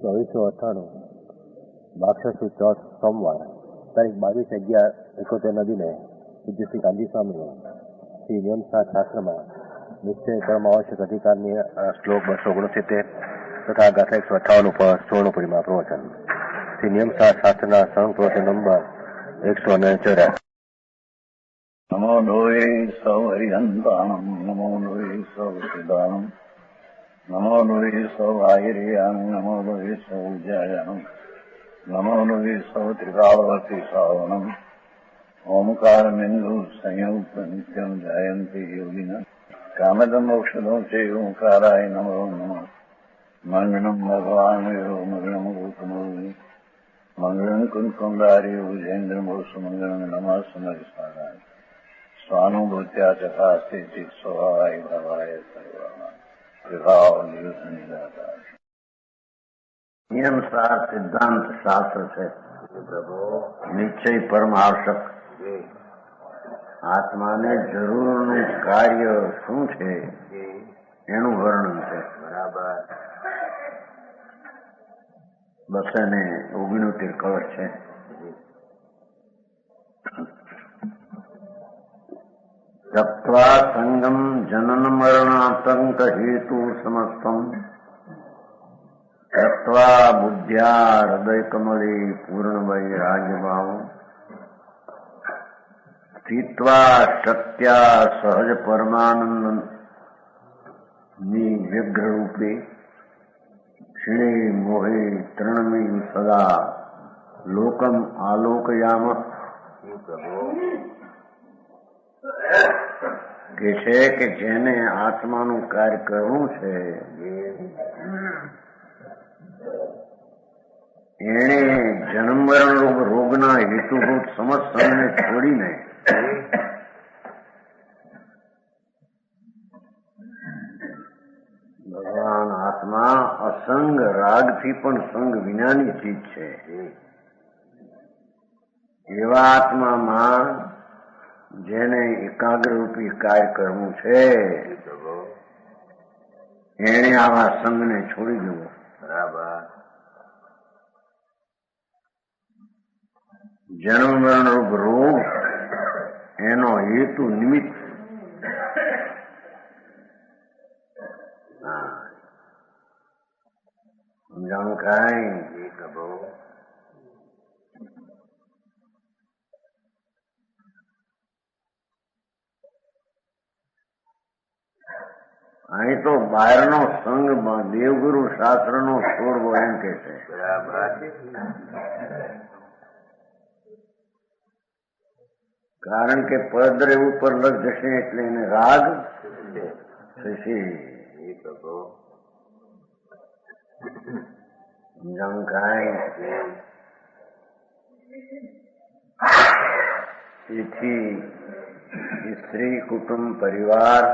2498 માક્ષર ચોથ સોમવાર તારીખ 22/11/71 દિને પૂજ્ય શ્રી ગાંધી સ્વામીએ શ્રી નિયમશાસ્ત્ર શાસ્ત્રમાં નિશ્ચય કર્મ આવશ્યક અધિકારની શ્લોક 269 તથા ગાથા 158 ઉપર સુવર્ણપુરીમાં પ્રવચન. શ્રી નિયમશાસ્ત્ર શાસ્ત્રના સળંગ પ્રવચન નંબર 184. નમો લોહે સૌ હરિહંતાણમ નમો લોહે સૌ સિદ્ધાણમ નમો લોહે સૌ આહિર્યાન નમો લોહે સૌ જયાનમ નમો લોહે સૌ ત્રિકાળવતી શ્રાવણમ ઓમકારમેન્દુ સંયુક્ત નિત્યમ જયંતિ યોગિન કામદમ ઔષધો છે ઓંકારાય નમો નમઃ. મંગળમ ભગવાન મંગળમ ગૌતમોની મંગળમ કુંકુંડારી ઉજેન્દ્રમોષ મંગળમ નમઃ સમરિસ્વાદાય સ્વાનુભૂત્યા ચકાસ્તિ સ્વભાવાય ભવાય સર્વમાં વિભાવ નિયુત નિરાકાર. નિયમશાસ્ત્ર સિદ્ધાંત શાસ્ત્ર છે. નિશ્ચય પરમ આવશ્યક. આત્માને જરૂરનું કાર્ય શું છે એનું વર્ણન છે. બરાબર. 269 કળશ છે. તત્વા સંગમ જનન મરણાતંક હેતુ સમસ્તમ તત્વા બુદ્ધ્યા હૃદય કમળી પૂર્ણ વૈરાગ્યભાવ સ્થિત્વા સત્યા સહજ પરમાનંદ ની વ્યગ્ર રૂપે ક્ષીણે મોહે તૃણમી સદા લોકમ આલોકયામ. કે છે કે જેને આત્માનું કાર્ય કરવું છે એને જન્મ મરણ રોગના હેતુભૂત સમસ્યાને છોડીને ભગવાન આત્મા અસંગ રાગથી પણ સંગ વિનાની ચીજ છે. એવા આત્મામાં જેને એકાગ્ર રૂપી કાર્ય કરવું છે એને આવા સંગને છોડી દેવો. બરાબર. જન્મ મરણ રૂપ રોગ એનો હેતુ નિમિત્ત સમજાણું કાંઈ? અહીં તો બહારનો સંગ દેવગુરુ શાસ્ત્રનો છોડવો એમ કે છે. કારણ કે પરદ્રવ્ય ઉપર લગ જશે એટલે એને રાગ થશે. સમજાણું કાંઈ? તેથી સ્ત્રી કુટુંબ પરિવાર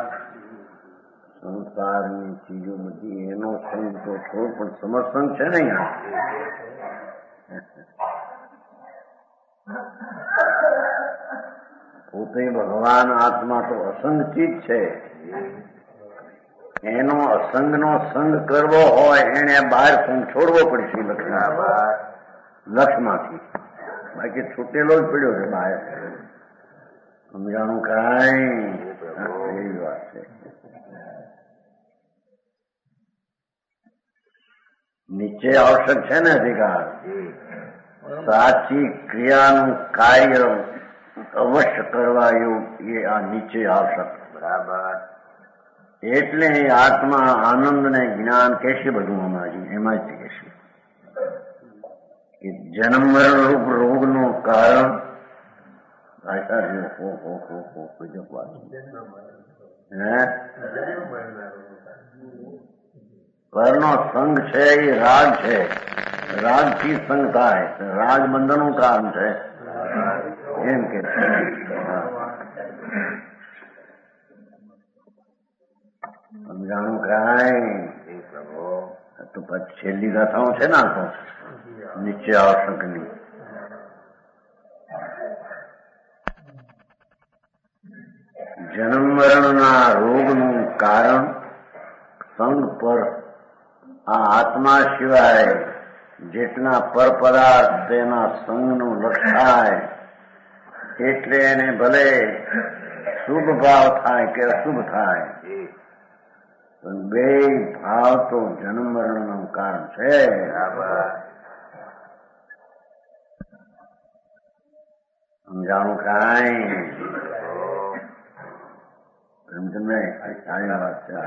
સંસારની ચીજો બધી એનો સંગ તો છોડ, પણ સમસંગ છે ને. પોતે ભગવાન આત્મા તો અસંગ ચીજ છે. એનો અસંગનો સંગ કરવો હોય એને બહાર સંગ છોડવો પડશે લક્ષમાંથી. બાકી છૂટેલો જ પડ્યો છે બહાર. સમજાણું કાંઈ? એવી વાત છે. નીચે આવશ્યક છે ને અધિકાર. સાચી ક્રિયાનું કાર્ય અવશ્ય કરવા એવું એ આ નીચે આવશ્યક. બરાબર. એટલે આત્મા આનંદ ને જ્ઞાન કહેશે બધું એમાં જ કહેશે કે જન્મ મરણ રૂપ રોગનું કારણ પરનો સંગ છે એ રાગ છે. રાગ થી સંગ થાય. રાગ બંધનનું કારણ છે એમ કે સમજાણું કાંઈ? તો પછી છેલ્લી ગાથાઓ છે ને તો નીચે આવશ્યક નહીં. જન્મ મરણના રોગનું કારણ સંગ પર આ આત્મા સિવાય જેટલા પર પદાર્થ તેના સંગનું લક્ષ થાય એટલે એને ભલે શુભ ભાવ થાય કે અશુભ થાય, પણ બે ભાવ તો જન્મ મરણનું કારણ છે. સમજાણું કાંઈ? તમને સારી વાત છે.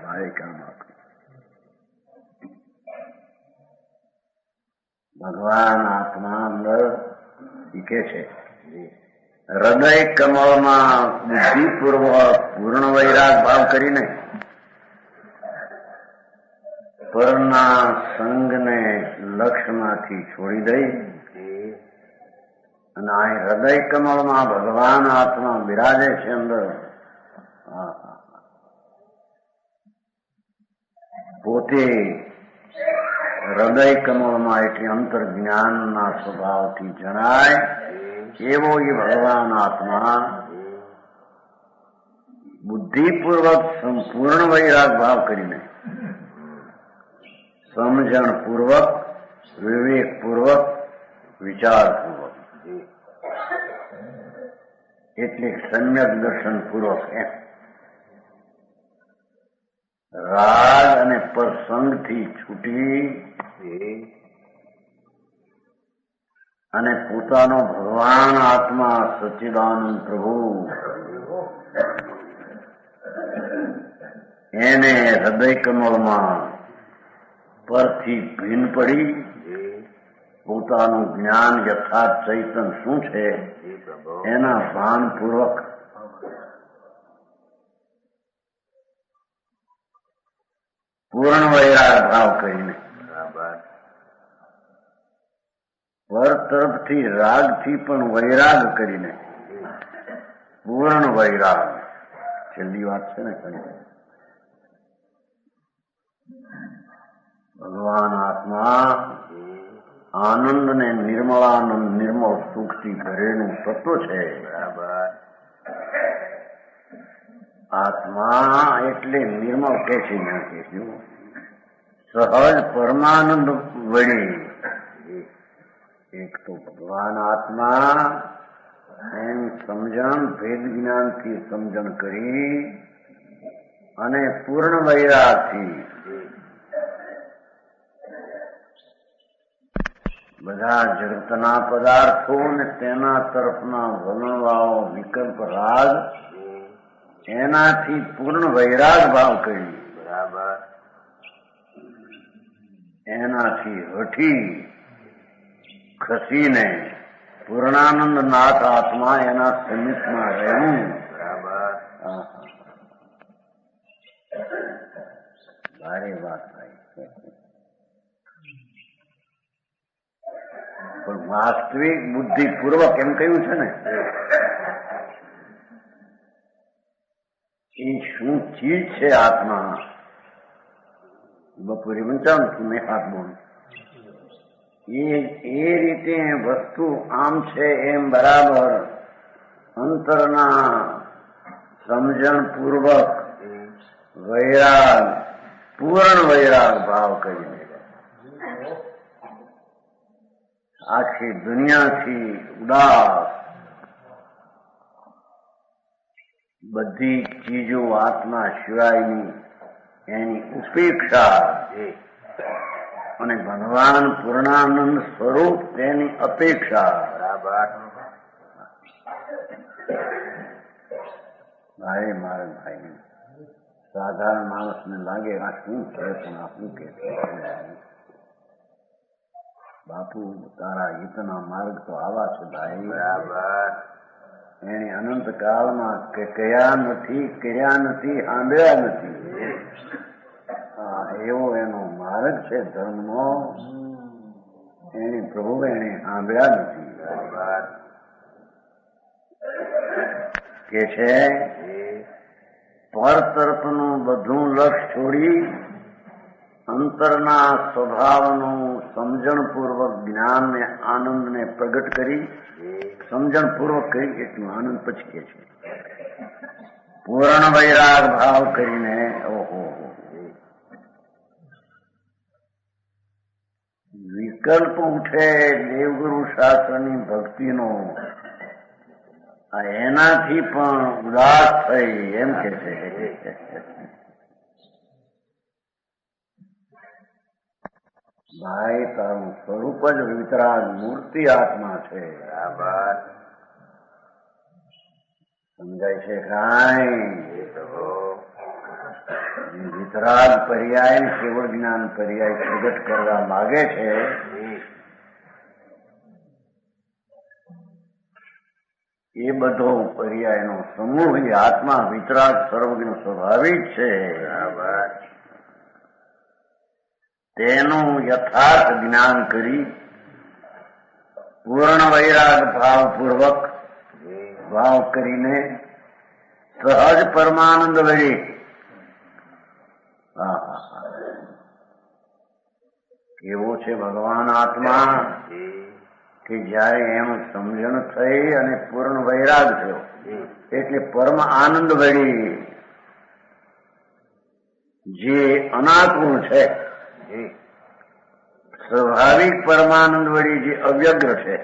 ભાઈ કામ આપે ભગવાન આત્મા અંદર શીખે છે. હૃદય કમળમાં બુદ્ધિપૂર્વક પૂર્ણ વૈરાગ ભાવ કરીને પરના સંગને લક્ષ્યમાંથી છોડી દઈ અને આ હૃદય કમળમાં ભગવાન આત્મા બિરાજે છે અંદર. પોતે હૃદય કમળમાં એટલે અંતર જ્ઞાનના સ્વભાવથી જણાય એવો એ ભગવાન આત્મા બુદ્ધિપૂર્વક સંપૂર્ણ વૈરાગ ભાવ કરીને સમજણપૂર્વક, વિવેકપૂર્વક, વિચારપૂર્વક એટલે સમ્યક દર્શન પૂર્વક એમ રાગ અને પ્રસંગથી છૂટી અને પોતાનો ભગવાન આત્મા સચ્ચિદાનંદ પ્રભુ એને હૃદય કમળમાં પરથી ભીન પડી પોતાનું જ્ઞાન યથાર્થ ચૈતન શું છે એના ભાનપૂર્વક પૂર્ણ વૈરાગ ભાવ કરીને પર તરફથી રાગથી પણ વૈરાગ કરીને પૂર્ણ વૈરાગ. છેલ્લી વાત છે ને ઘણી. ભગવાન આત્મા આનંદ ને નિર્મળાનંદ નિર્મળ સુખથી ભરેલું તત્વ છે. આત્મા એટલે નિર્મળ કે છે સહજ પરમાનંદ વળી. એક તો ભગવાન આત્મા એની સમજણ ભેદ જ્ઞાનથી સમજણ કરી અને પૂર્ણ વૈરાગથી બધા જગતના પદાર્થો અને તેના તરફના વલણવાળો વિકલ્પ રાગ એનાથી પૂર્ણ વૈરાગ ભાવ કરી એનાથી હઠી ખસીને પૂર્ણાનંદ નાથ આત્મા એના સમીપમાં રહેવું. ભારે વાત થાય છે. પણ વાસ્તવિક બુદ્ધિપૂર્વક એમ કહ્યું છે ને એ શું ચીજ છે આત્મા. બપોરે વંચાવું છું મેં હાથ બોલું એ રીતે વસ્તુ આમ છે એમ બરાબર અંતરના સમજણપૂર્વક વૈરાગ પૂર્ણ વૈરાગ ભાવ કરીને આખી દુનિયાથી ઉદાસ બધી ચીજો આત્મા સિવાયની એની ઉપેક્ષા અને ભગવાન પૂર્ણાનંદ સ્વરૂપ તેની અપેક્ષા. ભાઈ મારે ભાઈ સાધારણ માણસને લાગે આ શું છે પણ આ શું કે બાપુ તારા હિતના માર્ગ તો આવા છે ભાઈ. એને અનંત કાળમાં કયા નથી કર્યા નથી સાંભળ્યા નથી એવો એનો માર્ગ છે ધર્મનો. એને પ્રભુ એને સાંભળ્યા નથી કે છે પર તરફનું બધું લક્ષ છોડી અંતરના સ્વભાવનું સમજણપૂર્વક જ્ઞાનને આનંદને પ્રગટ કરી સમજણપૂર્વક કરી એટલું આનંદ પછી કે છે પૂર્ણ વૈરાગ ભાવ કરીને ઓહો વિકલ્પ ઉઠે દેવગુરુ શાસ્ત્રની ભક્તિનો, એનાથી પણ ઉદાસ થઈ એમ કે છે ભાઈ તારું સ્વરૂપ જ વિતરાગ મૂર્તિ આત્મા છે. સમજાય છે કાંઈ? વિતરાગ પર્યાય કેવળ જ્ઞાન પર્યાય પ્રગટ કરવા માગે છે. એ બધો પર્યાયનો સમૂહ એ આત્મા વિતરાગ સર્વજ્ઞ સ્વાભાવિક છે. તેનું યથાર્થ જ્ઞાન કરી પૂર્ણ વૈરાગ ભાવપૂર્વક ભાવ કરીને સહજ પરમાનંદ વડે કેવો છે ભગવાન આત્મા કે જયારે એમ સમજણ થઈ અને પૂર્ણ વૈરાગ થયો એટલે પરમ આનંદ વળી જે અનાકુળ છે, સ્વાભાવિક પરમાનંદ વળી જે અવ્યગ્ર છે,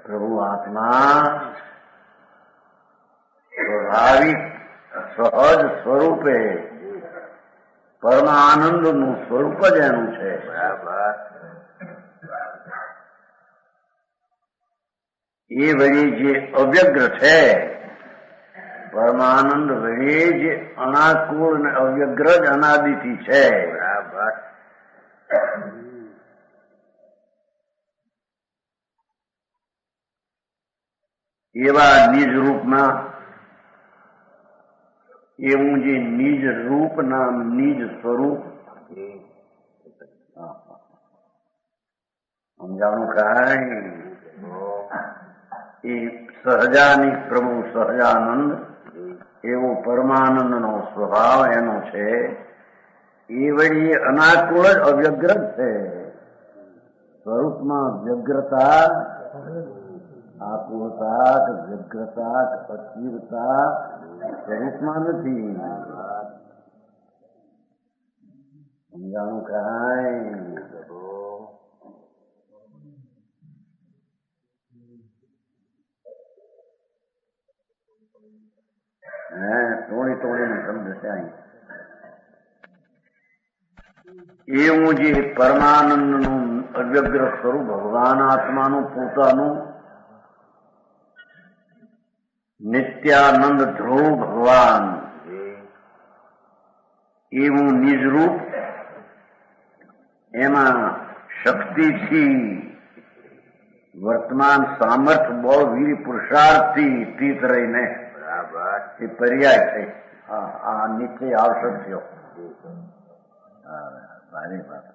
પ્રભુ આત્મા સ્વાભાવિક સહજ સ્વરૂપે પરમ આનંદનું સ્વરૂપ જ એનું છે. એ વળી જે અવ્યગ્ર છે, પરમાનંદ વળી જે અનાકુળ અને અવ્યગ્ર જ અનાદિથી છે. એવા નિજ રૂપમાં એવું જે નિજ રૂપ નામ નિજ સ્વરૂપ સમજાણું કાંઈ? એ સહજાની પ્રભુ સહજાનંદ એવો પરમાનંદનો સ્વભાવ એનો છે. એ વળી અનાકુળ જ અવ્યગ્ર જ છે. સ્વરૂપમાં વ્યગ્રતા, આકુળતા કે વ્યગ્રતા કે અસ્થિરતા સ્વરૂપમાં નથી. સમજાણું કાંઈ? તોડીને શબ્દ છે. એવું જે પરમાનંદનું અવ્યગ્ર સ્વરૂપ ભગવાન આત્માનું પોતાનું નિત્યાનંદ ધ્રુવ ભગવાન એવું નિજરૂપ એમાં શક્તિથી વર્તમાન સામર્થ્ય બળ વીર પુરુષાર્થથી સ્થિત રહીને એ પર્યાય છે. આ નીચે આવશે થયો. ભારી વાત.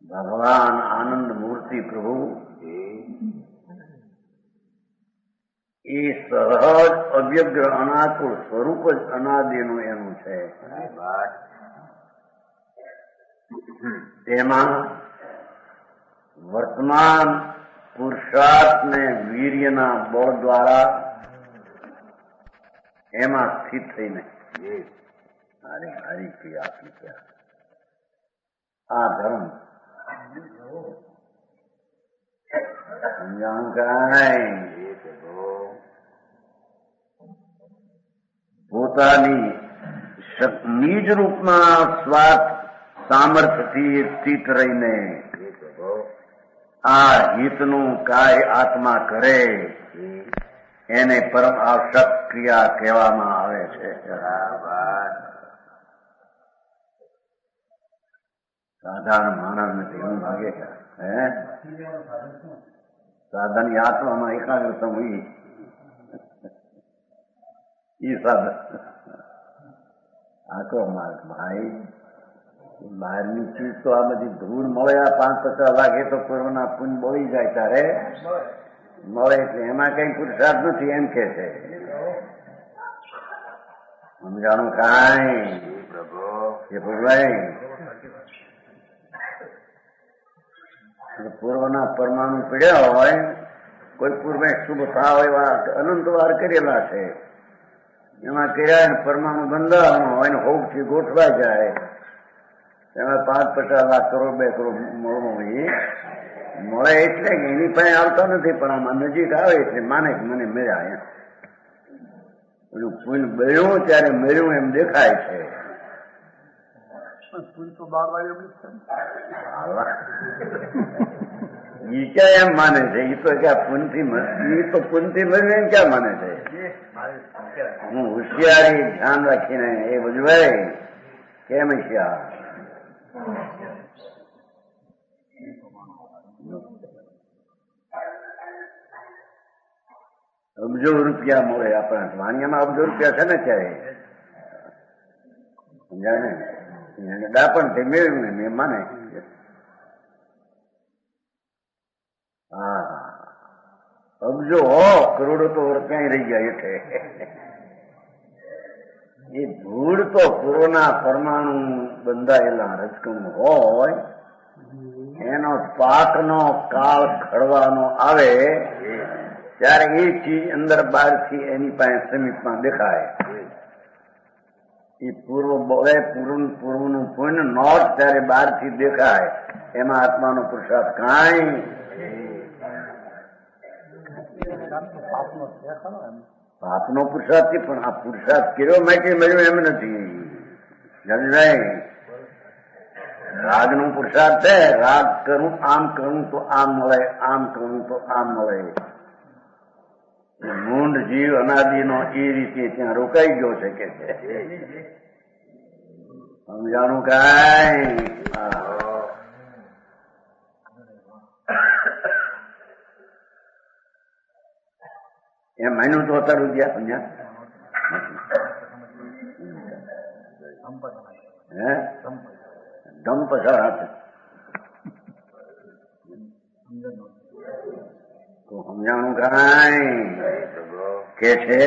ભગવાન આનંદ મૂર્તિ પ્રભુ એ સહજ અવ્યગ્ર અનાકુળ સ્વરૂપ જ અનાદિનું એનું છે. તેમાં વર્તમાન પુરુષાર્થ ને વીર્યના બળ દ્વારા એમાં સ્થિત થઈને હારી ક્રિયા આ ધર્મ સમજાણું કાંઈ? પોતાની નિજ રૂપમાં સ્વાર્થ સામર્થ્યથી સ્થિત રહીને આ હિતનું કાર્ય આત્મા કરે એને પરમ આવશ્યક ક્રિયા કહેવામાં આવે છે. સાધારણ માનવ નથી એવું લાગે છે. સાધનની આત્મામાં એકાગ્રતા હોય એ સાધન આખો માર્ગ ભાઈ. બહારની ચીજ તો આ બધી ધૂળ મળે, આ 5-50 લાખ એ તો પૂર્વના પુણ્ય બળી જાય ત્યારે મળે એટલે એમાં કઈ પુરુષાર્થ નથી એમ કે છે. સમજાણું કાંઈ? એ ભગવાન પૂર્વના પરમાણુ પીડ્યા હોય, કોઈ પૂર્વે શુભ ભાવ એવા અનંત વાર કરેલા છે, એમાં કર્યા પરમાણુ બંધાવાનો હોય ને હોપથી ગોઠવાઈ જાય એમાં 5-50 લાખ કરોડ 2 કરોડ મળે એટલે કે એની પાસે આવતો નથી, પણ આમાં નજીક આવે એટલે માને કે મને મળ્યા. એમ પેલું પુલ બળ્યું ત્યારે મળ્યું એમ દેખાય છે. એ ક્યાં એમ માને છે? એ તો ક્યાં પુનથી મળ્યું એમ ક્યાં માને છે? હું હોશિયારી ધ્યાન રાખીને એ બધું ભાઈ કેમ છે? અબજો રૂપિયા મળે આપણા વાણિયામાં. અબજો રૂપિયા છે ને ક્યારે સમજાય ને? દાપણ તે મેળવ્યું ને મેં માને. હા, અબજો કરોડો તો ક્યાંય રહી ગયા. એટલે એ ધૂળ તો પૂર્વના પરમાણુ બંધાયેલા રજકણ હોય, એનો પાકનો કાળ ખડવાનો આવે ત્યારે એ ચીજ અંદર બહારથી એની પાસે સમીપમાં દેખાય. એ પૂર્વ બોલે પૂર્વનું પુણ્ય નોટ ત્યારે બહારથી દેખાય. એમાં આત્માનો પુરુષાર્થ કાંઈ પાપનો પુરુષાર્થ થી, પણ આ પુરુષાર્થ કેવો માટે મળ્યો એમ નથી. સમજાય? રાગનો પુરુષાર્થ છે. રાગ કરું, આમ કરું તો આમ મળે, આમ કરું તો આમ મળે. મૂંઢ જીવ અનાદિનો એ રીતે ત્યાં રોકાઈ ગયો છે કે છે. સમજાણું કાંઈ? એમ માન્યું તો અત્યાર રૂપિયા સમજ્યા? હે ધમ પસાર હાથ તો સમજાણું કાંઈ કે છે?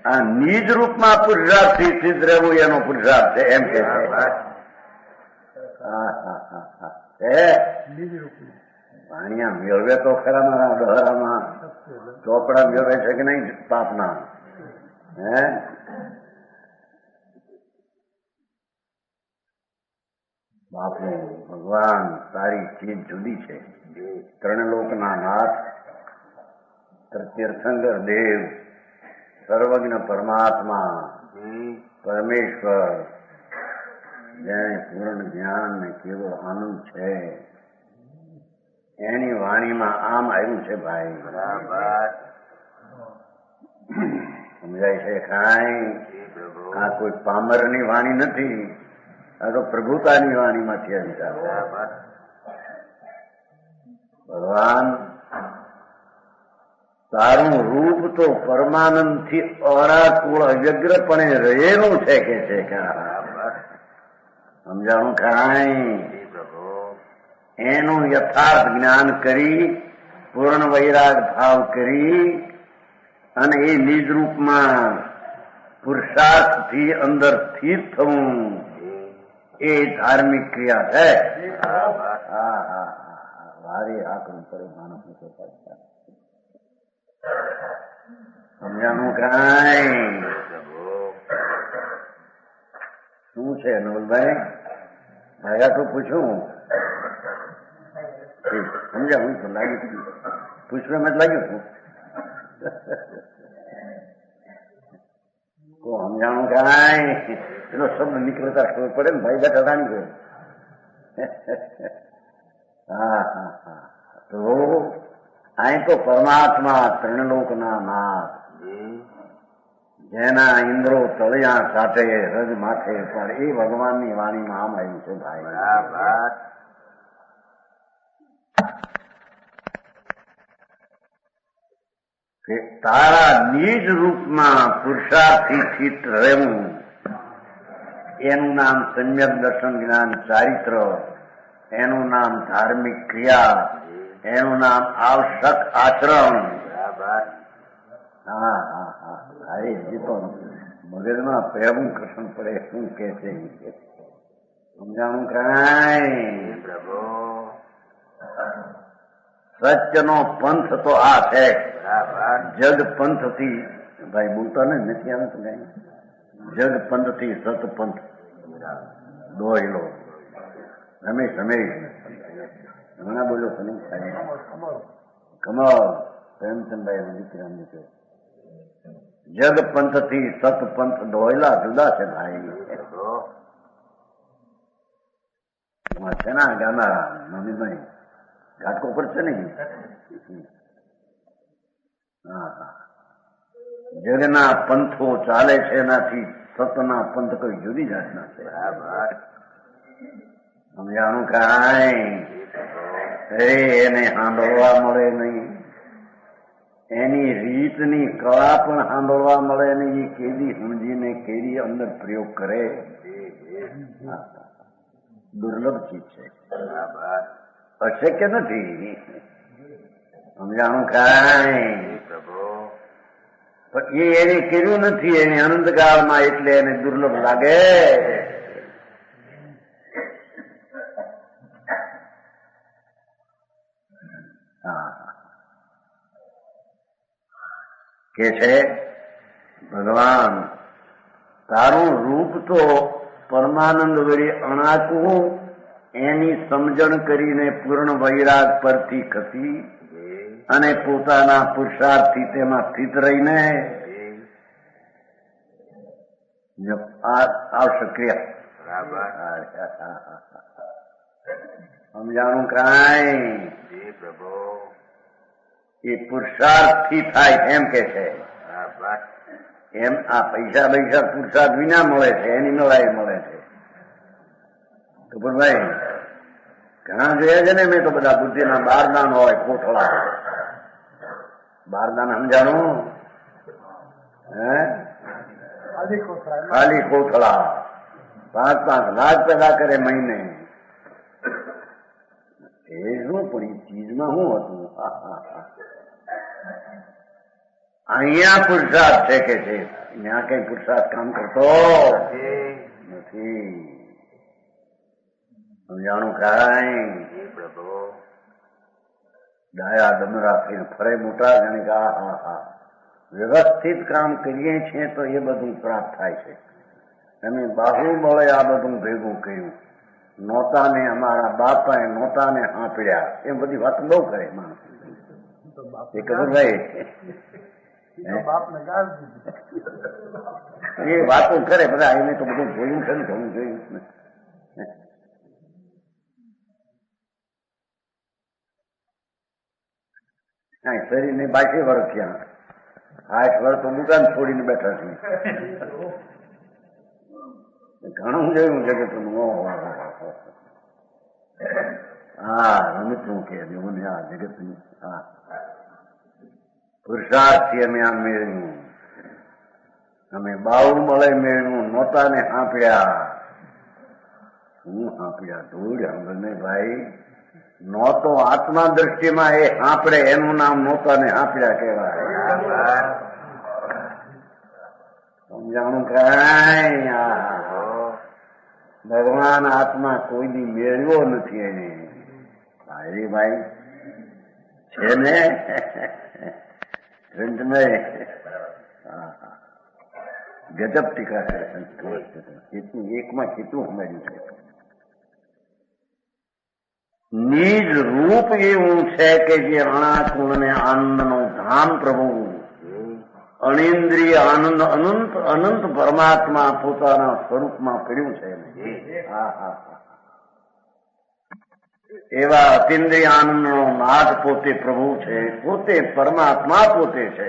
આ નિજ રૂપમાં પુરુષાર્થ થી સ્થિત રહેવું એનો પુરુષાર્થ છે એમ કે છે. વાણિયા મેળવે તો ખરા મારા ડહરામાં ચોપડા મેળવે છે કે નહીં પાપના? હે બાપુ ભગવાન તારી ચીજ જુદી છે. ત્રણ લોકના નાથ, તીર્થંકર દેવ, સર્વજ્ઞ પરમાત્મા પરમેશ્વર, જેને પૂર્ણ જ્ઞાન ને કેવો આનંદ છે, એની વાણીમાં આમ આવ્યું છે ભાઈ. બરાબર સમજાય છે કાંઈ? આ કોઈ પામરની વાણી નથી, આ તો પ્રભુતાની વાણીમાંથી આવી. ભગવાન તારું રૂપ તો પરમાનંદ થી અરાકુળ અવ્યગ્રપણે રહેલું છે કે છે. સમજાણું કાંઈ? એનું યથાર્થ જ્ઞાન કરી, પૂર્ણ વૈરાગ ભાવ કરી અને એ નિજ રૂપમાં પુરુષાર્થથી અંદર સ્થિર થવું એ ધાર્મિક ક્રિયા છે. ભારી આકરું પડે માણસ. સમજાનું કાંઈ? શું છે નવલભાઈ? ભાયા તો પૂછું સમજાવું તો લાગ્યું, પૂછવા મેં લાગ્યું છું. તો સમજાણું કાંઈ? એનો શબ્દ નીકળતા ખબર પડે ને ભાઈ બેઠા રાણી ગયો. હા હા હા. તો અહીં તો પરમાત્મા ત્રણલોકના નાથ, જેના ઇન્દ્રો તળિયા સાથે રજ માથે, પણ એ ભગવાનની વાણીમાં આમ આવ્યું છે ભાઈ. કે તારા નિજ રૂપમાં પુરુષાર્થથી સ્થિત રહેવું એનું નામ સમ્યક દર્શન જ્ઞાન ચારિત્ર, એનું નામ ધાર્મિક ક્રિયા, એનું નામ આવશ્યક આચરણ. હા હા હા. અરે હજી તો મગજમાં પ્રેમ કૃષ્ણ પડે શું કે છે. સમજાણું કાંઈ? સત્યનો પંથ તો આ છે. જગ પંથ થી ભાઈ બોલતા ને નથી આવતું કઈ. જગ પંથ થી સત પંથ દોયલો. રમેશ ઘણા બોલો કમળ પ્રેમચંદભાઈ દીકરાની છે. જગ પંથ થી સત પંથ દોયલા જુદા છે ભાઈ. છે ના ગાના મમ્મીભાઈ ઘાટકો પર છે ને. જગના પંથો ચાલે છે એનાથી સતના પંથ કોઈ જુદી જાતના છે. સમજાણું કાંઈ એને સાંભળવા મળે નહીં, એની રીતની કળા પણ સાંભળવા મળે નહીં. એ કેદી સમજીને કેદી અંદર પ્રયોગ કરે, દુર્લભ ચીજ છે, અશક્ય નથી. સમજાણું કાંઈ પણ એ એને કર્યું નથી, એને અનંતકાળમાં, એટલે એને દુર્લભ લાગે. કે છે ભગવાન તારું રૂપ તો પરમાનંદ વળી અણાકું, એની સમજણ કરીને પૂર્ણ વૈરાગ પરથી ખસી અને પોતાના પુરુષાર્થથી તેમાં સ્થિત રહીને આવશે ક્રિયા. સમજાણું કાંઈ એ પુરુષાર્થથી થાય એમ કે છે. એમ આ પૈસા પુરુષાર્થ વિના મળે છે, એની નવાઈ મળે છે. કપૂરભાઈ ઘણા જોયા છે ને મેં તો બધા બુદ્ધિના બારદાન હોય, કોઠળા બારદાન સમજાણું? ખાલી કોઠળા 5-5 લાખ પેદા કરે મહિને. એ શું પણ એ ચીજમાં શું હતું? અહીંયા પુરુષાર્થ છે કે છે, ત્યાં કઈ પુરુષાર્થ કામ કરતો નથી. સમજાણું કાંઈ? ડાયા દમરાથી ફરે મોટા જાણે કે વ્યવસ્થિત કામ કરીએ છીએ તો એ બધું પ્રાપ્ત થાય છે. અમે બાહુ મળે આ બધું ભેગું કર્યું, નોતાને અમારા બાપાએ નોતાને હાંપડ્યા, એમ બધી વાત બહુ કરે માણસ. એ કબૂરભાઈ એ વાતો કરે બધા, એને તો બધું જોયું છે ને, ઘણું જોયું ને. શરીરને 22 વર્ષ થયા, 8 વર્ષ તો દુકાન છોડીને બેઠા છીએ. ઘણું જોયું જગતનું. હા રમતું કે મને આ જગતનું પુરુષાર્થથી અમે આ મેળવ્યું, અમે બાવું મળે મેળવ્યું, નોતાને હાંપડ્યા. શું હાંપડ્યા? ધૂળ સાંભળને ભાઈ. નોતો આત્મા દ્રષ્ટિમાં એ હાંપડે, એનું નામ નોતાને હાંપડ્યા કહેવાય. સમજાણું કાંઈ? ભગવાન આત્મા કોઈની મેળવ્યો નથી એને. ભાઈ ભાઈ છે ને ગજબ ટીકા છે. એકમાં કેટલું સમજાયું છે. નિજ રૂપ એવું છે કે જે અણાકુણ આનંદનો ધામ પ્રભુ, અણિન્દ્રિય આનંદ અનંત પરમાત્મા પોતાના સ્વરૂપમાં કર્યું છે. એવા અતિન્દ્રિય આનંદનો નાથ પોતે પ્રભુ છે, પોતે પરમાત્મા પોતે છે.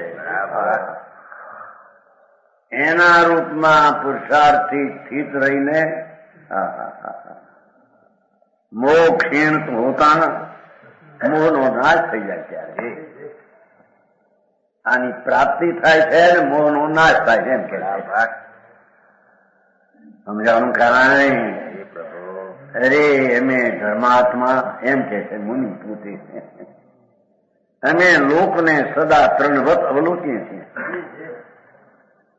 એના રૂપમાં પુરુષાર્થથી સ્થિત રહીને મોહ ક્ષીણ હોતા, મોહનો નાશ થઈ જાય. ત્યારે આની પ્રાપ્તિ થાય છે ને મોહનો નાશ થાય છે એમ કે સમજાવવાનું કાંઈ? અરે અમે ધર્માત્મા એમ કે છે મુનિ પોતે, અમે લોકને સદા 3 વખત અવલોકીએ છીએ.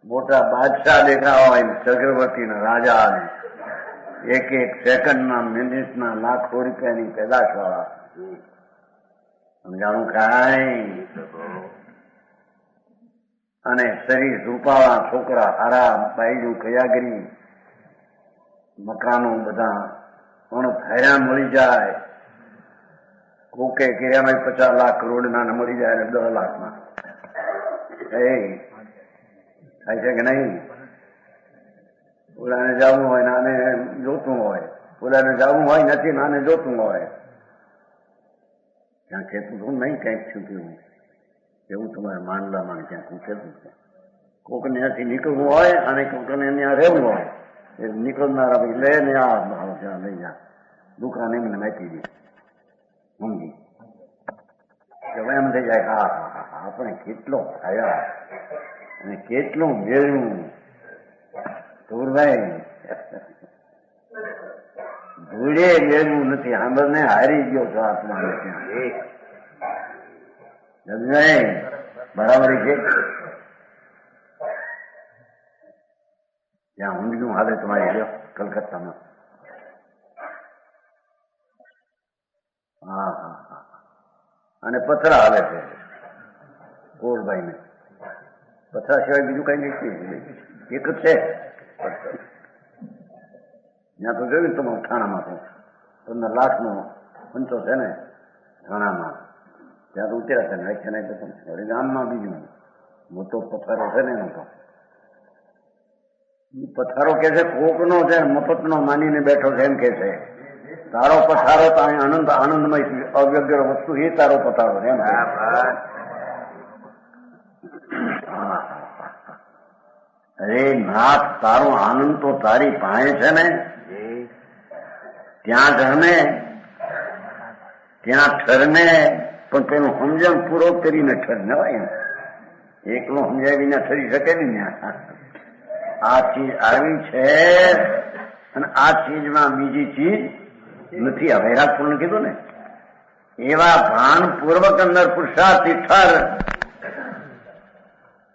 મોટા બાદશાહ દેખા હોય, ચક્રવર્તી રાજા, એક સેકન્ડના મિનિટના લાખો રૂપિયાની પેદાશ વાળા. સમજાણું કાંઈ? અને શરીર રૂપાળા છોકરા, હારા બાયુ, કયાગરી, મકાનો બધા પણ ફેર્યા મળી જાય. કોકે કર્યામાં 50 લાખ કરોડના મળી જાય ને 10 લાખમાં થાય છે કે નહીં? ઓલાને જવું હોય નાને જોતું હોય, ઓલાને જવું હોય નથી નાને જોતું હોય. ત્યાં કહેતું હતું નહીં કંઈક છૂટ્યું એવું તમારે માંડલામાં ક્યાંક હું કહેતું છે. કોકને ત્યાંથી નીકળવું હોય અને કોકને ત્યાં રહેવું હોય એ નીકળનારા ભાઈ લે ને આ ત્યાં લઈ જા દુકાન એમને નાખી દે સમજી હવે એમ થઈ જાય હા હા હા આપણે કેટલો ખાયા અને કેટલું મેળવ્યું. ધૂળભાઈ ધૂળે મેળવું નથી સાંભળને હારી ગયો છો આત્માને ત્યાં બરાબર છે. ત્યાં ઊંઘ્યું હાલે તમારી ગયો કલકત્તામાં. હા હા હા અને પથરા હાલે છે કોરભાઈ ને. પથરા સિવાય બીજું કઈ નથી, એક જ છે. ત્યાં તો જોયું તમે થાણામાં તો 15 લાખનો પંચો છે ને થાણામાં, ત્યાં તો ઉતર્યા છે ને વ્યાખ્યા નહીં તો હવે ગામમાં બીજું મોટો પથારો છે ને એનો તો પથારો કે છે કોકનો છે મફતનો માનીને બેઠો છે એમ કે છે. તારો પથારો તો અહીં આનંદમય અવ્યગ્ર વસ્તુ એ તારો પથારો એમ. અરે નાથ તારો આનંદ તો તારી પાસે છે ને, ત્યાં જને ત્યાં ઠરને પણ પેલું સમજણ પૂરો કરીને ઠરને હોય એકલો સમજાય વિના ઠરી શકે ને. આ ચીજ આવી છે અને આ ચીજમાં બીજી ચીજ નથી. આ વૈરાગપૂર્ણ કીધું ને એવા ભાન પૂર્વક અંદર પુરુષાર્થી ઠર.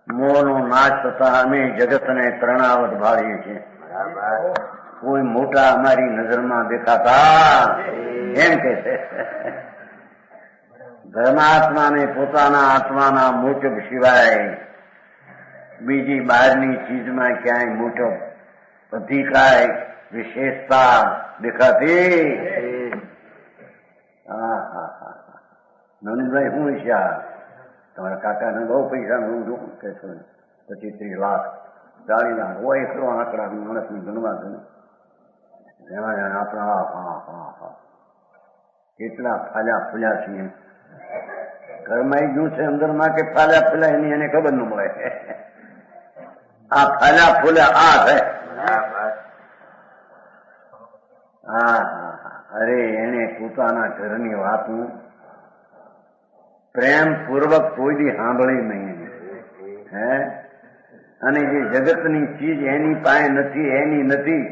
મોહનો નાશ થતા અમે જગતને તરણાવટ ભાળીએ છીએ. કોઈ મોટા અમારી નજરમાં દેખાતા એમ કે છે. ધર્માત્માને પોતાના આત્માના મોટપ સિવાય બીજી બહારની ચીજમાં ક્યાંય મોટપ અધિકાય વિશેષતા દેખાતી. હા હા હા નંદભાઈ શું છે તમારા કાકાને બહુ પૈસા હું કે છો 25-30 લાખ 40 લાખ હોય ખરો આંકડા માણસની ગણવા છે એમાં આપણા હા હા હા કેટલા ફાલ્યા ફૂલ્યા છીએ. ઘરમાં ગયું છે અંદરમાં કે ફાલ્યા ફૂલ્યા એની એને ખબર ન મળે. આ ફાલ્યા ફૂલ્યા આ છે. હા હા હા અરે એને પોતાના ઘરની વાતું પ્રેમ પૂર્વક કોઈ દી સાંભળી નહીં. હે અને જે જગતની ચીજ એની પાસે નથી એની નથી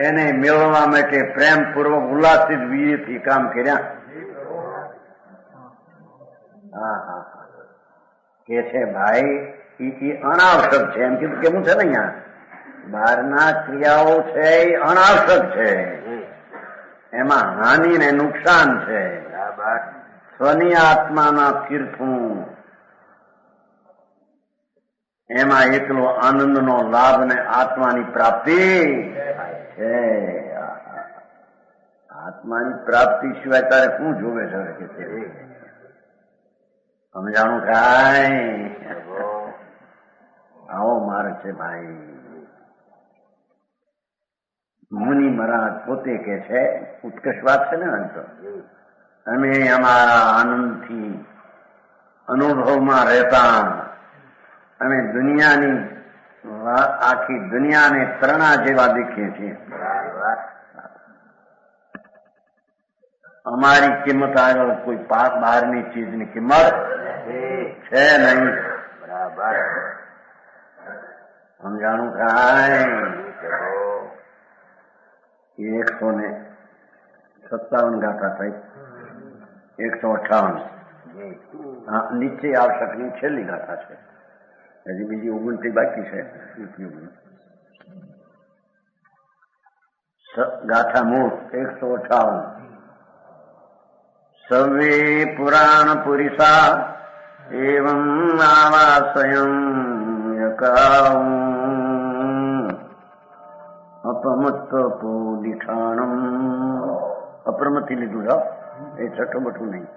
એને મેળવવા માટે પ્રેમ પૂર્વક ઉલ્લાસિત વીરથી કામ કર્યા. હા હા કે છે ભાઈ એ અનાવશ્યક છે એમ કીધું કેવું છે ને અહીંયા બહારના ક્રિયાઓ છે એ અનાવશ્યક છે, એમાં હાનિ ને નુકસાન છે. સ્વની આત્માના તીર્થું એમાં એકલો આનંદનો લાભ ને આત્માની પ્રાપ્તિ છે. આત્માની પ્રાપ્તિ સિવાય તારે શું જોવે છે કે સમજાણું કાંઈ આવો માર્ગ છે ભાઈ. મુનિ મહારાજ પોતે કે છે ઉત્કર્ષ વાત છે ને અંત અમે અમારા આનંદથી અનુભવમાં રહેતા અમે દુનિયાની આખી દુનિયાને તરણા જેવા દેખીએ છીએ. અમારી કિંમત આગળ કોઈ બહારની ચીજની કિંમત છે નહીં. બરાબર સમજાણું કાંઈ. 157 ગાથા થઈ 158 નીચે આવશકની છેલ્લી ગાથા છે. હજી બીજી 29 બાકી છે. ગાથા મૂળ 158 સર્વે પુરાણ પુરીષા એવં આવાસયં યકાઉ અપમુચ પૂલિઠાણમ. અપરમથી લીધું જાઓ, એ છઠ્ઠું બઠું નહીં.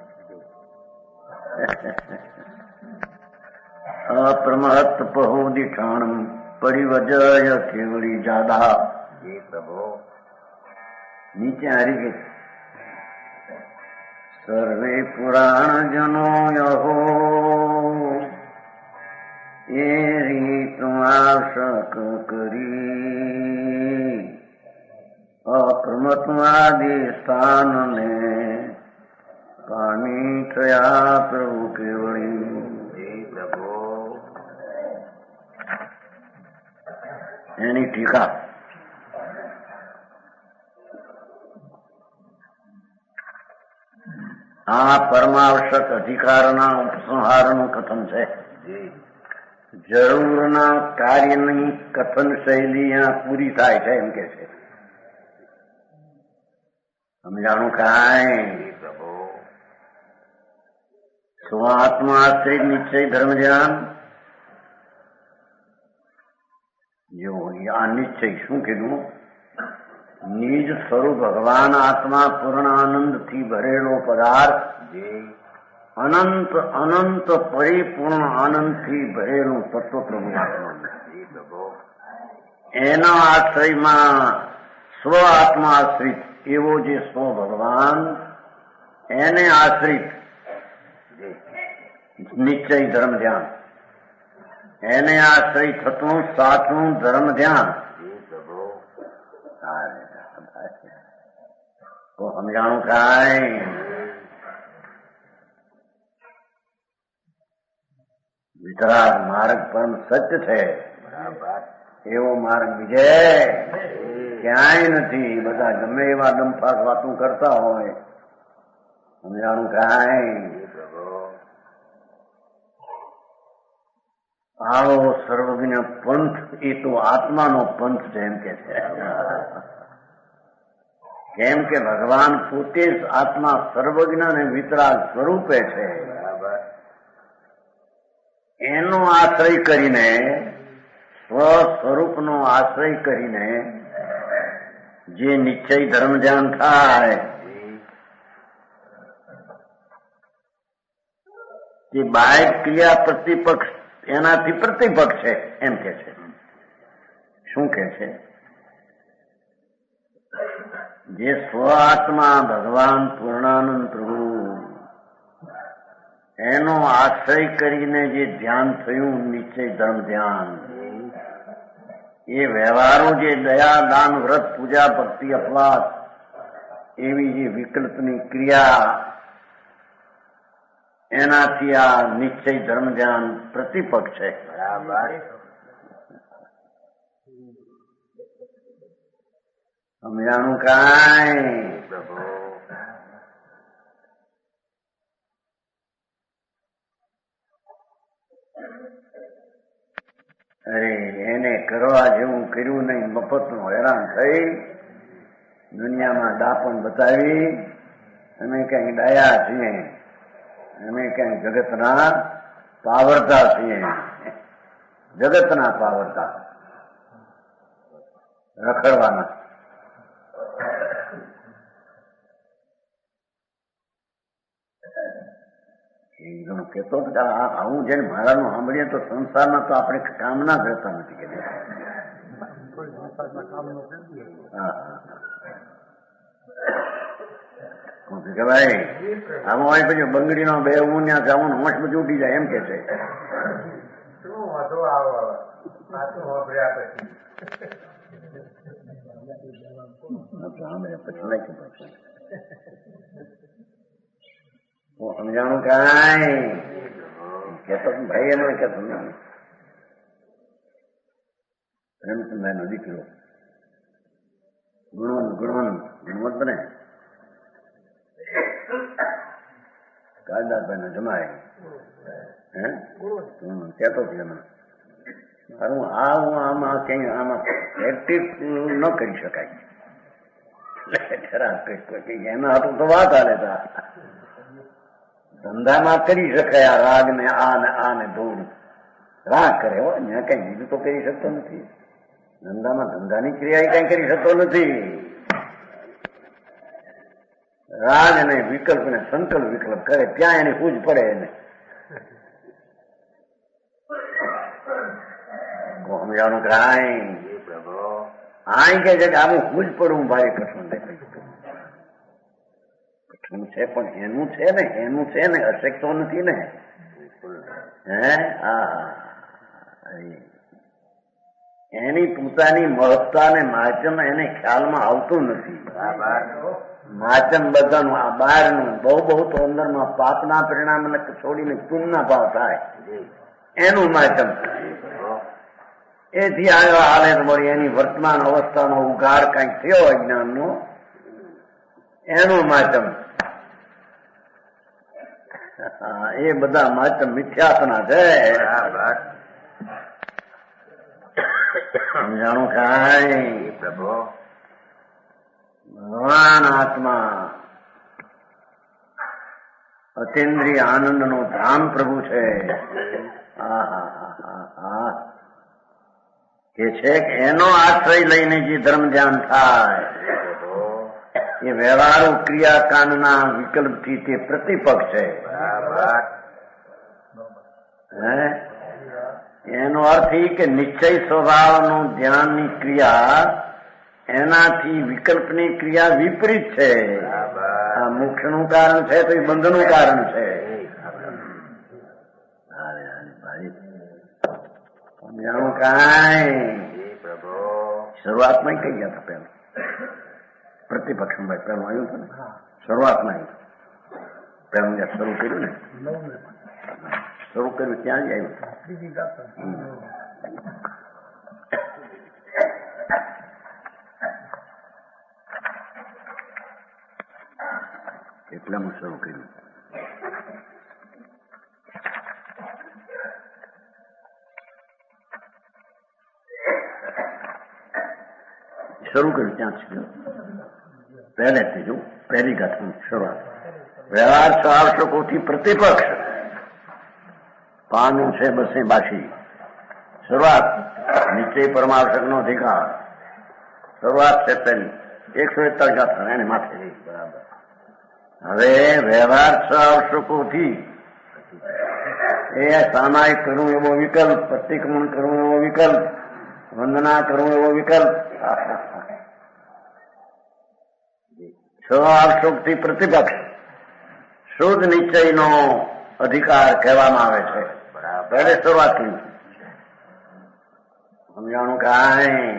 અપ્રમહત પહોદિઠાણમ પરિવજય કેવળી જાદા. એ પ્રભુ નીચે હારી ગઈ. સર્વે પુરાણ જનો યહો એ રીત આશક કરી અપ્રમત્વાદિ સ્થાનને પામી થયા પ્રભુ કેવળી. એની ટીકા આ પરમાવશ્યક અધિકારના ઉપસંહારનું કથન છે. જરૂરના કાર્યની કથન શૈલી પૂરી થાય છે એમ કે છે. સમજાણું કાંઈ પ્રભુ. સ્વાત્માશ્રિત નિશ્ચય ધર્મ ધ્યાન. જો આ નિશ્ચય શું કીધું? નિજ સ્વરૂપ ભગવાન આત્મા પૂર્ણ આનંદ થી ભરેલો પદાર્થ, અનંત અનંત પરિપૂર્ણ આનંદ થી ભરેલું તત્વ પ્રભુ આત્મા. એના આશ્રયમાં સ્વ આત્મા આશ્રિત એવો જે સ્વ ભગવાન, એને આશ્રિત નિશ્ચય ધર્મ ધ્યાન, એને આશ્રય થતું સાચું ધર્મ ધ્યાન. તો સમજાણું કાંઈ? વિતરાગ માર્ગ પરમ સત્ય છે. એવો માર્ગ બીજે ક્યાંય નથી. બધા ગમે એવા ડંફાસ વાતું કરતા હોય. સમજાણું કાંઈ? આવો સર્વજ્ઞ પંથ એ તો આત્માનો પંથ છે એમ કે છે. કેમ કે ભગવાન પોતે જ આત્મા સર્વજ્ઞ અને વિતરાગ સ્વરૂપે છે. એનો આશ્રય કરીને, સ્વ સ્વરૂપનો આશ્રય કરીને જે નિશ્ચય ધર્મ ધ્યાન થાય તે બાહ્ય ક્રિયા પ્રતિપક્ષ એનાથી પ્રતિપક્ષ છે એમ કે છે. શું કે છે? જે સ્વ આત્મા ભગવાન પૂર્ણાનંદ પ્રભુ એનો આશ્રય કરીને જે ધ્યાન થયું નિશ્ચય ધર્મ ધ્યાન, એ વ્યવહારો જે દયા દાન વ્રત પૂજા ભક્તિ અપવાદ એવી જે વિકલ્પની ક્રિયા, એનાથી આ નિશ્ચય ધર્મ ધ્યાન પ્રતિપક્ષ છે. સમજાણું કાંઈ પ્રભુ? અરે એને કરવા જેવું કર્યું નહીં. મફતનું હેરાન થઈ દુનિયામાં દાપણ બતાવી. અમે ક્યાંય ડાયા છીએ, અમે ક્યાંય જગતના પાવરતા છીએ. જગતના પાવરતા રખડવાના. કેતો આવું છે મહારાજનું સાંભળીએ તો સંસારના તો આપણે કામના જ રહેતા નથી કે ભાઈ આમાં હોય પછી બંગડીનો બે હું ત્યાં જવાનું હોશ બધું ઉઠી જાય એમ કે છે. સમજાણું કાંઈ? કેતો ભાઈ એમને કેતો પ્રેમચંદ નો દીકરો ગુણવંત બને કાળદાસભાઈ નો જમાય કેતો જ એમાં હું આમાં ક્યાંય આમાં એક્ટિવ ન કરી શકાય. એના હતું તો વાત હાલે ધંધામાં કરી શકાય. આ રાગ ને આ ને ધૂળ રાગ કરે હોય ને કઈ બીજું તો કરી શકતો નથી. ધંધામાં ધંધાની ક્રિયા કઈ કરી શકતો નથી. રાગ અને વિકલ્પ ને સંકલ્પ વિકલ્પ કરે ત્યાં એની સૂઝ પડે એને. સમજાવવાનું કે આઈ કે છે કે આવું સૂઝ પડવું ભારે કઠણ દેખાય. કઠણ છે પણ એનું છે ને અશક્તો નથી ને. હે એની પોતાની મહત્તા ને માચમ એને ખ્યાલમાં આવતું નથી. માચમ બધાનું આ બહારનું બહુ તો અંદરમાં પાપના પરિણામ છોડીને પુણ્યના ભાવ થાય એનું માચમ. એથી આવ્યો હાલે તો વળી એની વર્તમાન અવસ્થાનો ઉઘાડ કઈક થયો અજ્ઞાનનો એનું માચમ. એ બધા માચમ મિથ્યાત્મા છે. સમજાણું કાંઈ પ્રભુ ભગવાન આત્મા અતિન્દ્રિય આનંદ નો ધામ પ્રભુ છે. કે છે કે એનો આશ્રય લઈને જે ધર્મ ધ્યાન થાય એ વ્યવહારો ક્રિયાકાંડના વિકલ્પથી તે પ્રતિપક્ષ છે. એનો અર્થ એ કે નિશ્ચય સ્વભાવનું ધ્યાનની ક્રિયા એનાથી વિકલ્પની ક્રિયા વિપરીત છે. આ મોક્ષનું કારણ છે તો એ બંધનું કારણ છે. સમજાણું કાંઈ શરૂઆતમાં કઈ ગયા હતા પેલું પ્રતિપક્ષ ભાઈ પેલું આવ્યું હતું ને શરૂઆતમાં પેલું જ્યાં શરૂ કર્યું ને શરૂ કર્યું ત્યાં જ આવ્યું. એટલામાં શરૂ કર્યું. શરૂ કર્યું ત્યાં જ પહેલેથી જો પહેલી ગાથાની શરૂઆત. વ્યવહાર આવશ્યકોથી પ્રતિપક્ષ પાનું છે બસે બાછી. શરૂઆત નિશ્ચય પરમાવશ્યક નો અધિકાર. શરૂઆત છે પહેલી 141 ગાથા એને માથે. બરાબર. હવે વ્યવહાર આવશ્યકોથી એ સામાયિક કરવું એવો વિકલ્પ, પ્રતિક્રમણ કરવું એવો વિકલ્પ, વંદના કરવું એવો વિકલ્પ, આવશ્યકથી પ્રતિપક્ષ શુદ્ધ નિશ્ચયનો અધિકાર કહેવામાં આવે છે. પહેલે શરૂઆત કરી. સમજાણું કાંઈ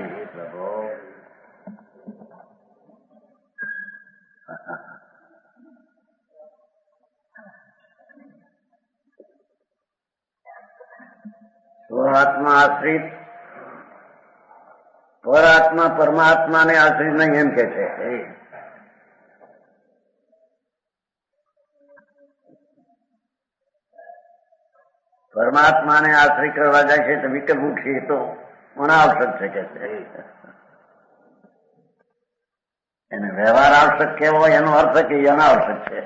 સ્વઆત્મા આશ્રિત પરાત્મા પરમાત્માને આશ્રિત નહીં એમ કે છે. પરમાત્માને આશ્રિત કરવા જાય છે તો વિકલ્પ ઉઠશે તો અનાવશ્યક છે કે છે. એને વ્યવહાર આવશ્યક કેવો એનો અર્થ કે અનાવશ્યક છે.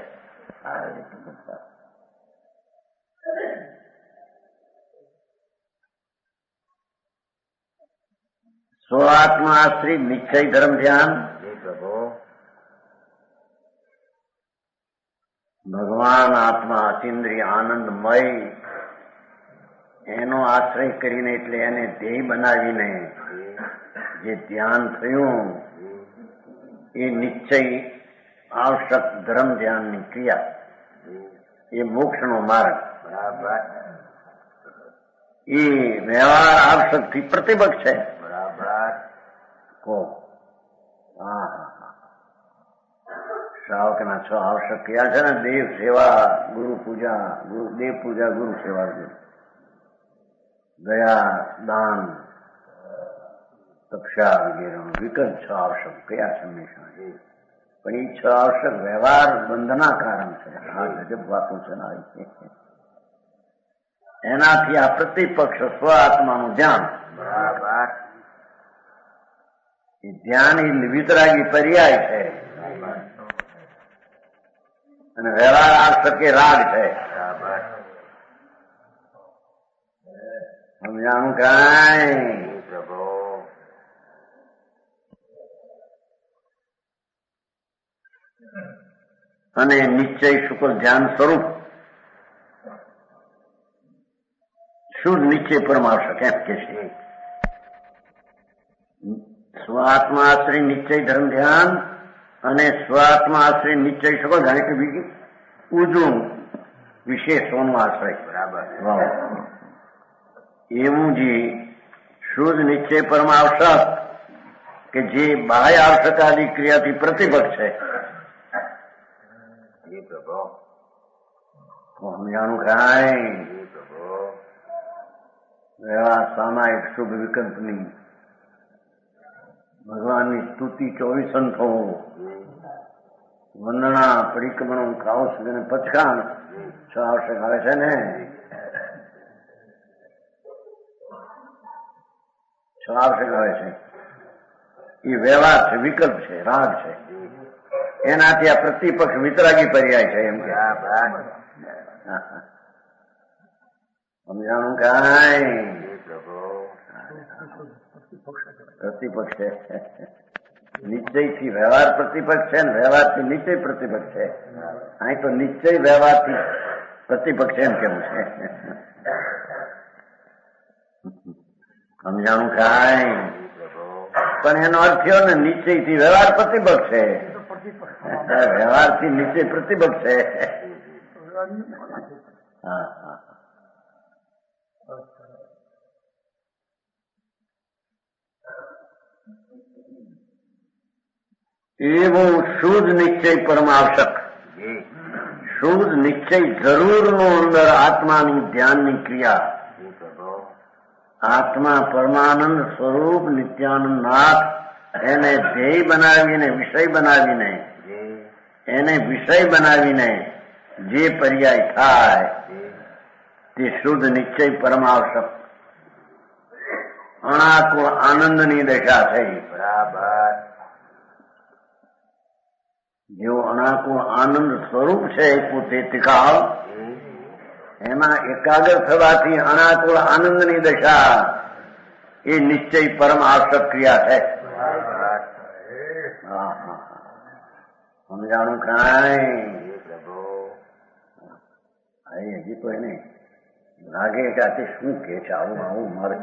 સ્વઆત્મા આશ્રિત નિશ્ચય ધર્મ ધ્યાન ભગવાન આત્મા અતિન્દ્રિય આનંદમય એનો આશ્રય કરીને એટલે એને ધ્યેય બનાવીને જે ધ્યાન થયું એ નિશ્ચય આવશ્યક ધર્મ ધ્યાનની ક્રિયા એ મોક્ષનો માર્ગ. એ વ્યવહાર આવશ્યકથી પ્રતિપક્ષ છે. શ્રાવકના 6 આવશ્યક ક્રિયા છે ને દેવ સેવા, ગુરુ પૂજા, દેવ પૂજા, ગુરુ સેવા, દયા, દાન, તપસ્યા વગેરે વિકલ્પ 6 આવશ્યક ક્રિયા છે હંમેશા. પણ એ 6 આવશ્યક વ્યવહાર બંધના કારણ છે. આ ગજબ વાતો છે ને. એનાથી આ પ્રતિપક્ષ સ્વ આત્માનું ધ્યાન. બરાબર. એ ધ્યાન એ વિતરાગી પર્યાય છે અને વ્યવહાર આવશ્યક રાગ છે. સમજાણું કાંઈ અને નિશ્ચય શુક્લ ધ્યાન સ્વરૂપ શુદ્ધ નિશ્ચય પરમાવશ્યક એમ કે છે. સ્વાત્મા આશ્રય નિશ્ચય ધર્મ ધ્યાન અને સ્વાત્મા આશ્રય નિશ્ચય શુક્લ ધ્યાન એટલે બીજું ઉજળું વિશેષોનો આશ્રય. બરાબર. એવું જે શુદ્ધ નિશ્ચય પરમાવશ્યક કે જે બાહ્ય આવશ્યકાદી ક્રિયાથી પ્રતિપક્ષ છે એ પ્રભુ સમજાણું કાંઈ એવા સામાયિક શુભ વિકલ્પની ભગવાનની સ્તુતિ 24 સંતો વંદના પરિક્રમણો કાઉસ અને પચકાન 6 આવશ્યક આવે છે ને 6 આવશ્યક આવે છે. એ વ્યવહાર છે, વિકલ્પ છે, રાગ છે. એનાથી આ પ્રતિપક્ષ વિતરાગી પર્યાય છે એમ કે સમજાણું કાંઈ પ્રતિપક્ષ છે. નિશ્ચયથી વ્યવહાર પ્રતિપક્ષ છે ને વ્યવહારથી નિશ્ચય પ્રતિપક્ષ છે. અહીં તો નિશ્ચય વ્યવહારથી પ્રતિપક્ષ એમ કેવું છે. સમજાણું કાંઈ પણ એનો અર્થ થયો ને નિશ્ચયથી વ્યવહાર પ્રતિપક્ષ છે, વ્યવહારથી નિશ્ચય પ્રતિપક્ષ છે. હા હા એવું શુદ્ધ નિશ્ચય પરમાવશ્યક શુદ્ધ નિશ્ચય જરૂરનો અંદર આત્માની ધ્યાનની ક્રિયા આત્મા પરમાનંદ સ્વરૂપ નિત્યાનંદ નાથ એને ધ્યેય બનાવીને વિષય બનાવીને જે પર્યાય થાય તે શુદ્ધ નિશ્ચય પરમાવશ્યક અણાકુળ આનંદની દશા થઈ. બરાબર. જેવો અણાકુળ આનંદ સ્વરૂપ છે પોતે તિકાળ એમાં એકાગ્ર થવાથી અણાકુળ આનંદની દશા એ નિશ્ચય પરમ આવશ્યક ક્રિયા છે. સમજાણું કાંઈ હજી તો એને લાગે કે આ શું કે છે આવું આવું મારે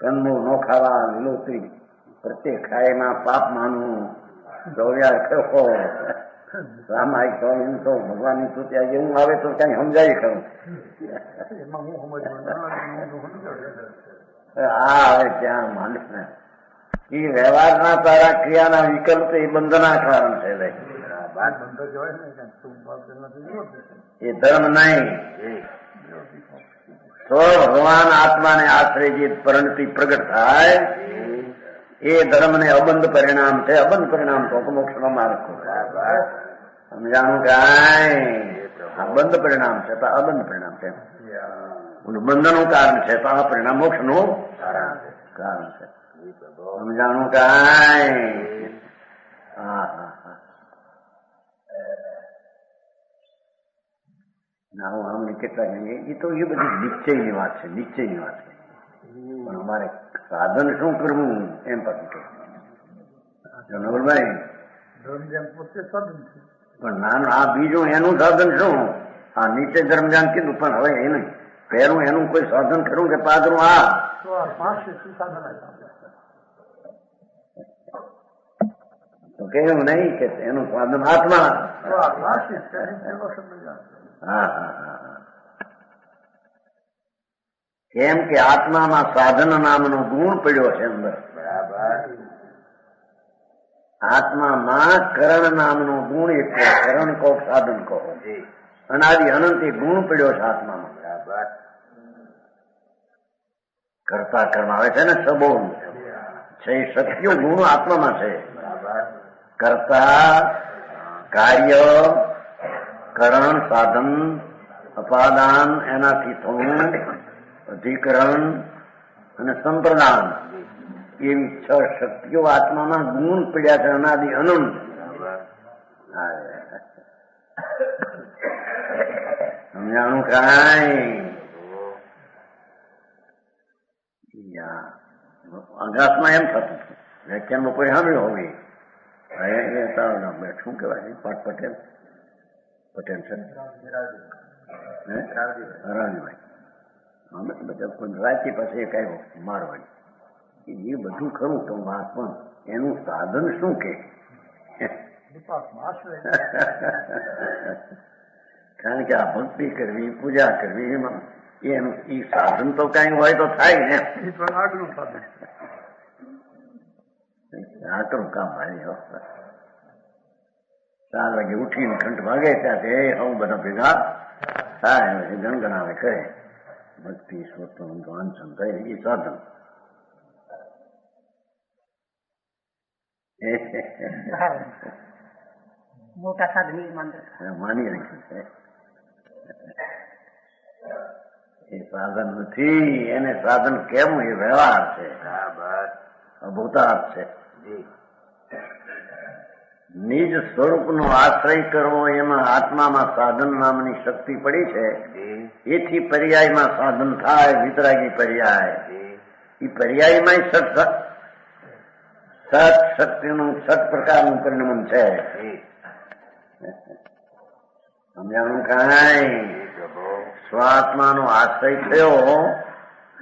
કંદમૂળ નો ખાવા લીલોતરી પ્રત્યેક ખાયમાં પાપ માનવું ગૌયાર ખરો સામાયિક તો ભગવાનની સ્તુતિ એવું આવે તો કઈ સમજાય ખરું. હા હવે ત્યાં માલિક ને એ વ્યવહારના તારા ક્રિયાના વિકલ્પ એ બંધના કારણ છે. એ ધર્મ નહીં. સ્વ ભગવાન આત્માને આશ્રય જે પરિણતિ પ્રગટ થાય એ ધર્મને અબંધ પરિણામ છે. અબંધ પરિણામ તો મોક્ષ નો માર્ગ. સમજાણું કાંઈ આ બંધ પરિણામ છે તો અબંધ પરિણામ છે. બંધનું કારણ છે તો આ પરિણામ મોક્ષ નું કારણ છે. સમજાણું કાંઈ. હા હા હા હું અમને કેટલાક એ તો એ બધી નિશ્ચયની વાત છે. નિશ્ચયની વાત છે પણ અમારે સાધન શું કરવું એમ પછી નવલભાઈ પણ નાનું આ બીજું એનું સાધન શું? આ નીચે ધર્મજાન કીધું પણ હવે એને પહેલું એનું કોઈ સાધન કરવું કે પાદરું આ તો કેવું નહીં કે એનું સાધન આત્મા. હા હા હા કેમ કે આત્મામાં સાધન નામનો ગુણ પડ્યો છે અંદર. બરાબર. આત્મામાં કરણ નામનો ગુણ એક કરણ કહો સાધન કહો અનાદિ અનંત એ ગુણ પડ્યો છે આત્મામાં. બરાબર. કરતા કર્મ આવે છે ને સબોન છે શક્તિઓ ગુણો આત્મામાં છે. બરાબર. કરતા કાર્ય કરણ સાધન અપાદાન એનાથી થવું અધિકરણ અને સંપ્રદાન એવી 6 શક્તિઓ આત્મામાં ગુણ પડ્યા છે અનાદિ અનંત. સમજાણું કાંઈ. આઘાતમાં એમ થતું વ્યાખ્યાનમાં કોઈ સાંભળ્યું હોવી શું કહેવાય છે પાટ પટેલ પટેલ છે રાવજીભાઈ અમે તો બધા કોઈ રાતી પાસે એક આવ્યો મારવાડી એ બધું ખરું તો વાત પણ એનું સાધન શું કે કારણ કે આ ભક્તિ કરવી પૂજા કરવી એમાં એનું એ સાધન તો કઈ હોય તો થાય ને આટલું કામ ભાઈ 4 વાગે ઉઠીને ઘંટ વાગે ત્યાંથી હું બધા ભેગા થાય ગણગણાવે કરે ભક્તિ સ્વતંત્ર વાંચન થાય એ સાધન મોટા સાધન માની રાખ્યું છે એ સાધન નથી એને સાધન કેમ એ વ્યવહાર છે અભૂતાર્થ છે નિજ સ્વરૂપનો આશ્રય કરવો એમાં આત્મામાં સાધન નામની શક્તિ પડી છે એથી પર્યાયમાં સાધન થાય વિતરાગી પર્યાય એ પર્યાયમાં સત શક્તિનું સત પ્રકારનું પરિણમન છે સમજાણું કાંઈ સ્વાત્માનો આશ્રય થયો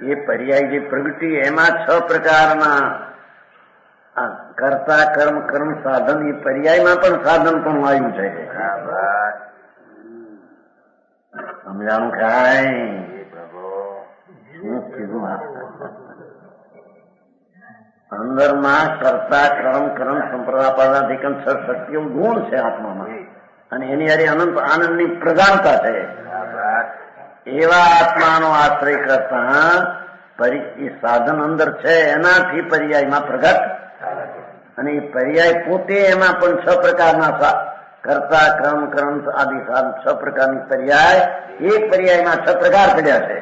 એ પર્યાય જે પ્રગટી એમાં 6 પ્રકારના કરતા કર્મ કર્મ સાધન એ પર્યાયમાં પણ સાધન પણ આવ્યું છે સમજાણું કાંઈ શું કીધું અંદરમાં કરતા કર્મ કર્મ સંપ્રદાપાદાધિકમ શક્તિઓ ગુણ છે આત્મામાં અને એની હારે અનંત આનંદની પ્રધાનતા છે એવા આત્માનો આશ્રય કરતા એ સાધન અંદર છે એનાથી પર્યાયમાં પ્રગટ અને એ પર્યાય પોતે એમાં પણ 6 પ્રકારના કરતા ક્રમ કર્મ આદિ 6 પ્રકારની પર્યાય એક પર્યાયમાં 6 પ્રકાર પડ્યા છે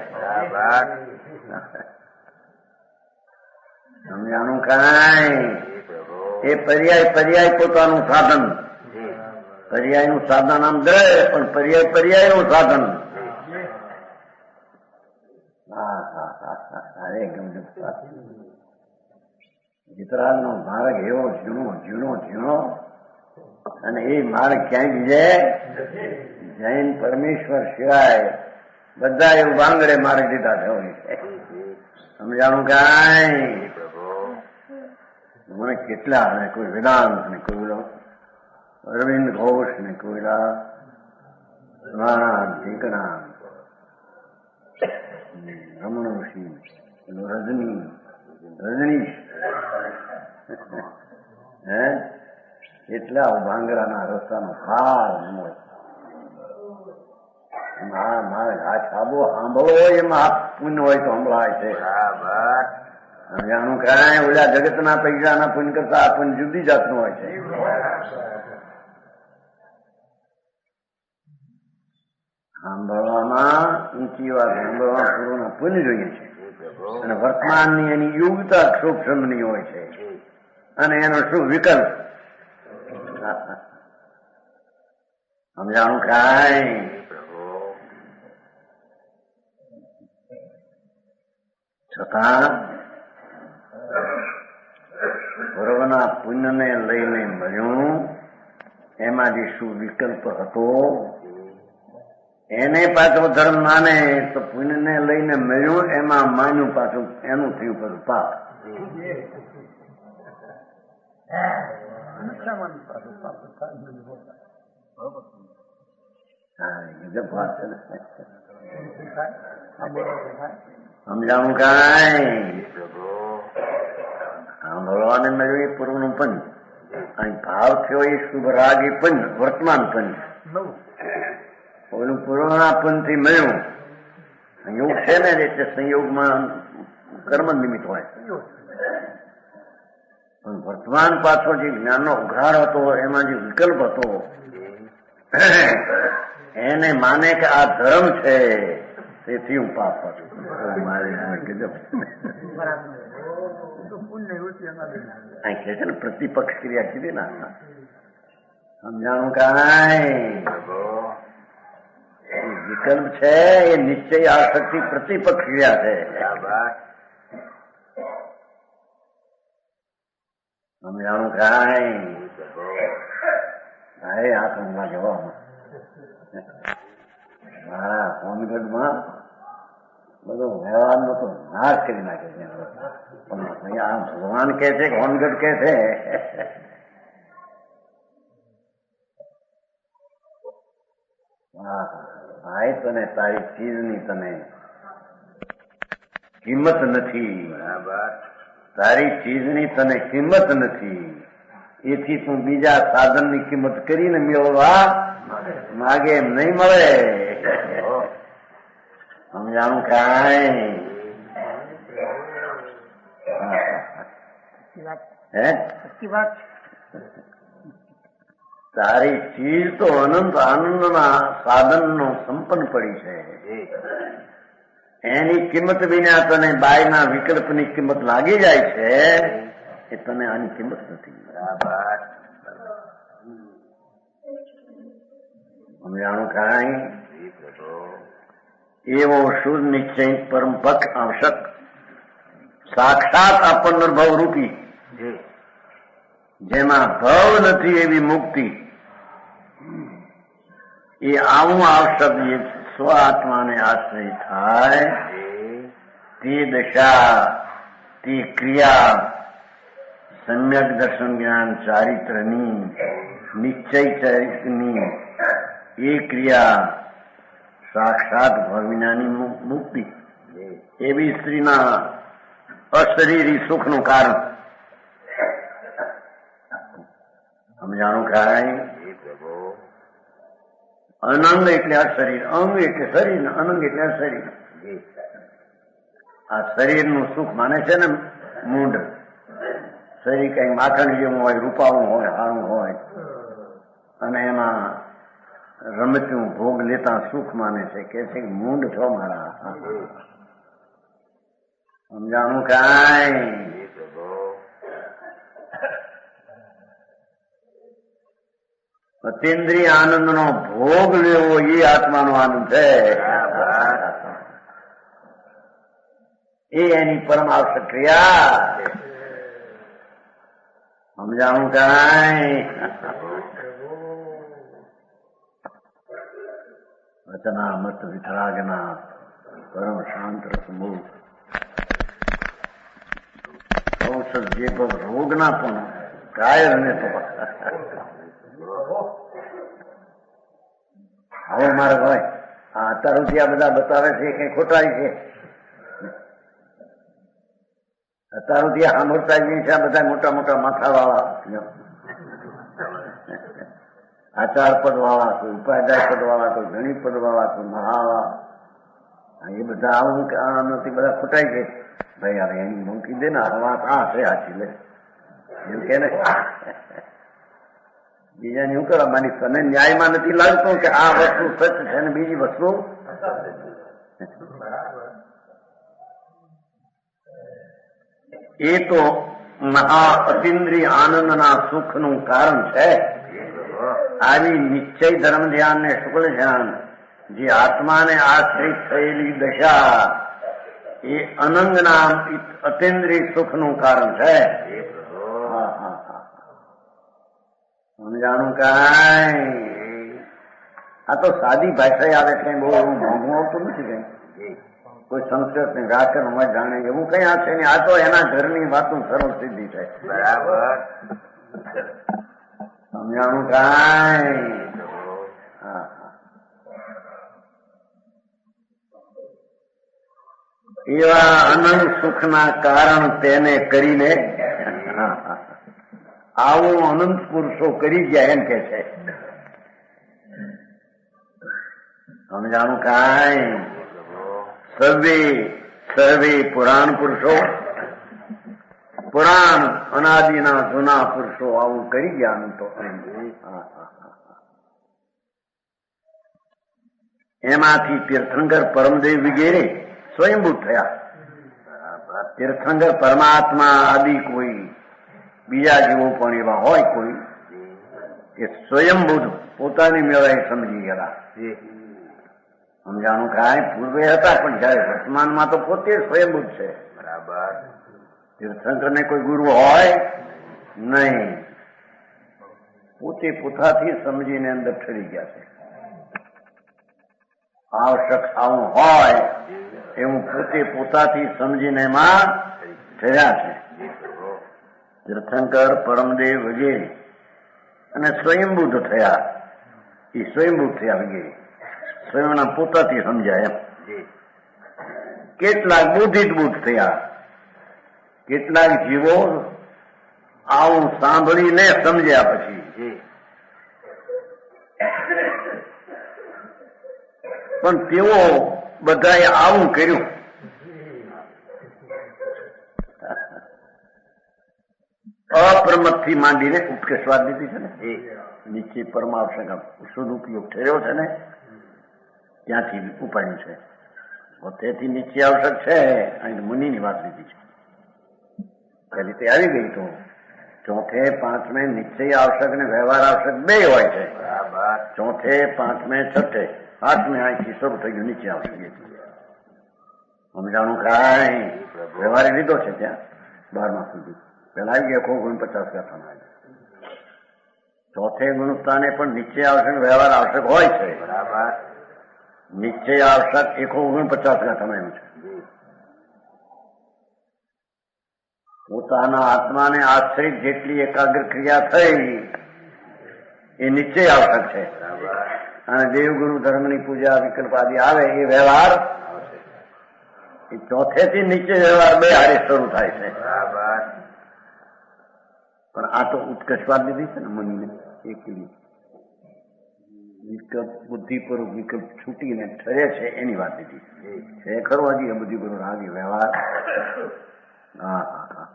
સમજાણું કાંઈ એ પર્યાય પોતાનું સાધન પર્યાયનું સાધન આમ દે પણ પર્યાયનું સાધન અરે ગમે વિતરાગનો માર્ગ એવો ઝીણો અને એ માર્ગ ક્યાંય બીજે જૈન પરમેશ્વર સિવાય બધા એવું બાંગડે માર્ગ દીધા છે સમજાણું કાંઈ મને કેટલા ને કોઈ વેદાંત ને કોઈ અરવિંદ ઘોષ ને કોઈ ટીકણા રમણ ઋષિ રજનીશ હે એટલા ભાંગરાના રસ્તાનો ખાર મારે આ છાબો સાંભળવો હોય એમાં પુણ્ય હોય તો સંભળાય છે જાણું કાંઈ ઓલા જગતના પૈસાના પુણ્ય કરતા આ પુણ્ય જુદી જાતનું હોય છે સાંભળવામાં ઊંચી વાત સાંભળવા પૂર્વના પુણ્ય જોઈએ છે અને વર્તમાનની એની યોગ્યતા સૂક્ષ્મની હોય છે અને એનો શું વિકલ્પ સમજાણું કાંઈ છતાં પૂર્વના પુણ્યને લઈને મળ્યું એમાં જે શું વિકલ્પ હતો એને પાછો ધર્મ માને તો પુણ્યને લઈને મળ્યું એમાં માન્યું પાછું એનું થયું બધું પાપ સમજાણું કાંઈ સાંભળવાને મળ્યું એ પૂર્વનું પંચ અને ભાવ થયો એ શુભ રાગ એ પંચ વર્તમાન પંચ ઓલું પૂર્વના પંચથી મળ્યું સંયોગ છે ને એટલે સંયોગમાં કર્મ નિમિત્ત હોય પણ વર્તમાન પાછો જે જ્ઞાનનો ઉઘાડ હતો એમાં જે વિકલ્પ હતો એને માને કે આ ધર્મ છે તેથી હું પાપ પાછું કીધું કે છે ને પ્રતિપક્ષ ક્રિયા કીધી ના સમજાણું કાંઈ વિકલ્પ છે એ નિશ્ચય આસક્તિ પ્રતિપક્ષ ક્રિયા છે સમજાણું કાંઈ આ કંગમાં જવા મારા હોમગઢમાં બધો વ્યવહારનો તો નાશ કરી નાખે છે. પણ આ ભગવાન કે છે કે હોમગઢ કે છે ભાઈ તને તારી ચીજની તને કિંમત નથી. તારી ચીજની તને કિંમત નથી. એથી તું બીજા સાધનની કિંમત કરીને મેળવવા માગે એમ નહીં મળે. સમજાણું કાંઈ તારી ચીજ તો અનંત આનંદના સાધનનો સંપન્ન પડી છે. એની કિંમત વિના તને બાયના વિકલ્પની કિંમત લાગી જાય છે. એ તને આની કિંમત નથી. સમજાણું કાંઈ એવો શુદ્ધ નિશ્ચય પરમ પક્ષ આવશ્યક સાક્ષાત આપણને ભવ રૂપી જેમાં ભવ નથી એવી મુક્તિ એ આવું આવશ્યક જે સ્વ આત્માને આશ્રય થાય તે દશા તે ક્રિયા સમ્યક દર્શન જ્ઞાન ચારિત્રની નિશ્ચય ચરિત્રની એ ક્રિયા સાક્ષાત ભવ વિનાની મુક્તિ એવી સ્ત્રીના અશરીરી સુખનું કારણ. સમજાણું કાંઈ અનંગ એટલે અશરીર, અંગ એટલે શરીર, અનંગ એટલે અશરીર. આ શરીરનું સુખ માને છે ને મૂંડ. શરીર કઈ માખણ જેવું હોય, રૂપાવું હોય, હારું હોય અને એમાં રમતું ભોગ લેતા સુખ માને છે. કે છે મૂંડ છો મારા. સમજાણું કાંઈ અતિન્દ્રિય આનંદનો ભોગ લેવો એ આત્માનો આનંદ છે. એ એની પરમ આવશ્યક ક્રિયા. સમજાણું કાંઈ વચનામૃત વિતરાગના પરમ શાંત રસમુખ ઔષધ જે રોગના પણ કાયરને તો હવે મારે ભાઈ અત્યાર સુધી આ બધા બતાવે છે કઈ ખોટાઈ છે. અત્યાર સુધી સાંભળતા જ છે આ બધા મોટા મોટા માથા વાળા, આચાર પદ વાળા, કોઈ ઉપાધ્યાય પદ વાળા, કોઈ ગણિત પદ વાળા, કોઈ મહાવાળા, એ બધા આવું નથી બધા ખોટાઈ છે. ભાઈ હવે એની મૂકી દે ને વાત આ છે આછી લે એમ કે ને બીજાને શું કરવા માની તને ન્યાયમાં નથી લાગતું કે આ વસ્તુ સચ છે ને બીજી વસ્તુ એ તો મહા અતિન્દ્રિય આનંદના સુખનું કારણ છે. આવી નિશ્ચય ધર્મ ધ્યાન ને શુક્લ ધ્યાન જે આત્માને આશ્રિત થયેલી દશા એ અનંગના અતિન્દ્રિય સુખનું કારણ છે. સમજાણું કાંઈ આ તો સાદી ભાષા આવે કઈ બહુ એવું મોંઘું આવતું નથી. કઈ કોઈ સંસ્કૃત ને વ્યાકરણ હોય જાણે એવું કઈ આ છે ને. આ તો એના ઘરની વાતો સરળ સીધી છે. બરાબર. સમજાણું કાંઈ એવા અનંત સુખના કારણ તેને કરીને આવું અનંત પુરુષો કરી ગયા એમ કે છે. સમજાણું કાંઈ સર્વે પુરાણ પુરુષો, પુરાણ અનાદિના જૂના પુરુષો આવું કરી ગયા. તો એમાંથી તીર્થંકર પરમદેવ વગેરે સ્વયંભૂત થયા. તીર્થંકર પરમાત્મા આદિ કોઈ બીજા જેવો પણ એવા હોય કોઈ કે સ્વયંભૂત પોતાની મેળાએ સમજી ગયા. સમજાણું કાંઈ પૂર્વે હતા પણ જયારે વર્તમાનમાં તો પોતે સ્વયંભૂત છે. બરાબર. તીર્થંકર ને કોઈ ગુરુ હોય નહીં, પોતે પોતાથી સમજીને અંદર ઠરી ગયા છે. આવશ્યક આવું હોય એવું પોતે પોતાથી સમજીને એમાં ઠર્યા છે. તીર્થંકર, પરમદેવ વગેરે અને સ્વયંબુદ્ધ થયા. એ સ્વયંબુદ્ધ થયા વગેરે સ્વયંના પોતાથી સમજાય એમ. કેટલાક બુદ્ધિબુદ્ધ થયા, કેટલાક જીવો આવું સાંભળીને સમજ્યા પછી પણ તેઓ બધાએ આવું કર્યું. અપ્રમતથી માંડીને ઉત્કર્ષવાદ લીધી છે ને, એ નીચે પરમાવશ્યક સદુપયોગ ઠર્યો છે ને, ત્યાંથી ઉપાડ્યું છે. તેથી નીચે આવશ્યક છે અહીં મુનિની વાત લીધી છે. પહેલી તે આવી ગઈ. તો ચોથે પાંચમે નિશ્ચય આવશ્યક ને વ્યવહાર આવશ્યક બે હોય છે. ચોથે પાંચમે છઠ્ઠે આઠમે અહીંથી શરૂ થઈ ગયું નીચે આવશ્યક. સમજાણું કાંઈ વ્યવહારે લીધો છે ત્યાં 12મા સુધી. પેલા આવી ગયા 49 ગાથામાં. ચોથે ગુણસ્થાને પણ નિશ્ચય આવશ્યક વ્યવહાર આવશ્યક હોય છે. બરાબર. નિશ્ચય આવશ્યક 49 ગાથામાં એમ છે. પોતાના આત્માને આશ્રિત જેટલી એકાગ્ર ક્રિયા થઈ એ નિશ્ચય આવશ્યક છે. અને દેવગુરુ ધર્મની પૂજા વિકલ્પ આદિ આવે એ વ્યવહાર એ ચોથેથી નીચે વ્યવહાર બે હારે શરૂ થાય છે. પણ આ તો ઉત્કર્ષવાદ લીધી છે ને મુનિને. એકલી વિકલ્પ બુદ્ધિપૂર્વક વિકલ્પ છૂટીને ઠરે છે એની વાત લીધી છે. ખરું હજી બુદ્ધિપૂર્વક આવી વ્યવહાર. હા હા હા.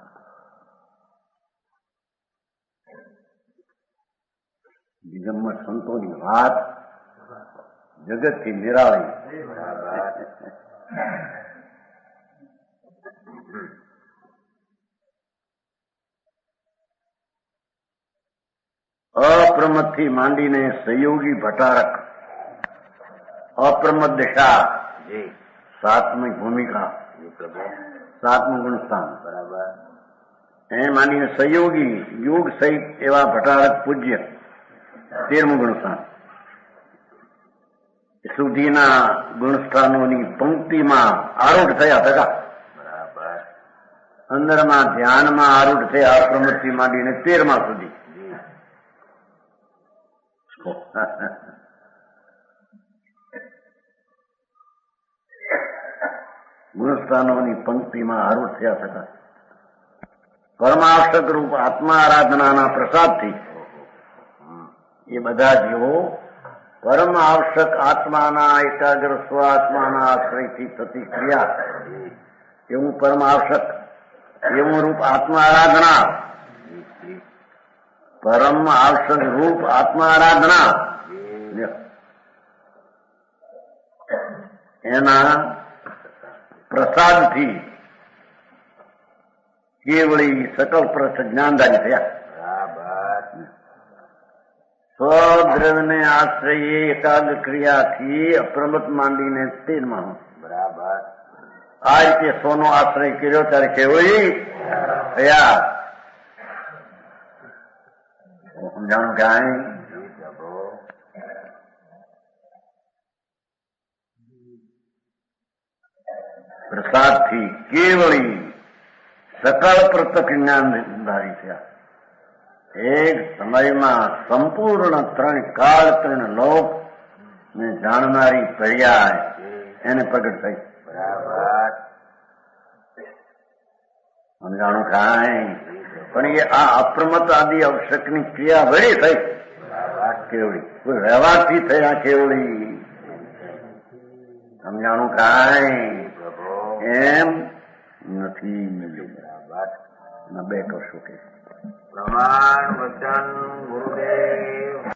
નિગમમાં સંતોની વાત જગતથી નિરાળી. અપ્રમતથી માંડીને સહયોગી ભટારક, અપ્રમત દિશા, સાતમી ભૂમિકા, 7મું ગુણસ્થાન. બરાબર. એ માંડીને સહયોગી યોગ સહિત એવા ભટારક પૂજ્ય 13મું ગુણસ્થાન સુધીના ગુણસ્થાનોની પંક્તિમાં આરૂઢ થયા હતા. બરાબર. અંદરમાં ધ્યાનમાં આરૂઢ થયા અપ્રમતથી માંડીને 13મા સુધી. ગુણસ્થાનોની પંક્તિમાં આરૂઢ થયા થતા પરમાવશ્યક રૂપ આત્મા આરાધનાના પ્રસાદથી એ બધા જીવો પરમ આવશ્યક આત્માના એકાગ્ર સ્વ આત્માના આશ્રયથી થતી ક્રિયા એવું પરમ આવશ્યક એવું રૂપ આત્મા આરાધના, પરમ આવશ્યક રૂપ આત્મા આરાધના એના પ્રસાદથી કેવળી સકલ પ્રથ જ્ઞાનદારી થયા. સ્વદ્રવ્યને આશ્રયે એકાગ્ર ક્રિયાથી અપ્રમત માંડીને 13માં. બરાબર. આ રીતે સોનો આશ્રય કર્યો ત્યારે કેવળી થયા. સમજાણું કાંઈ? પ્રસાદથી કેવળી સકળ પ્રત્યક્ષ જ્ઞાનધારી થયા. એક સમયમાં સંપૂર્ણ 3 કાળ 3 લોક ને જાણનારી પર્યાય એને પ્રગટ થઈ. બરાબર. સમજાણું કાંઈ? પણ એ આ અપ્રમત આદિ આવશ્યકની ક્રિયા વળી થઈ કેવળી, કોઈ વ્યવહારથી થયા કેવળી. સમજાણું કાંઈ? એમ નથી. બરાબર. 2 કરશો કે પ્રમાણ વચન ગુરુદેવ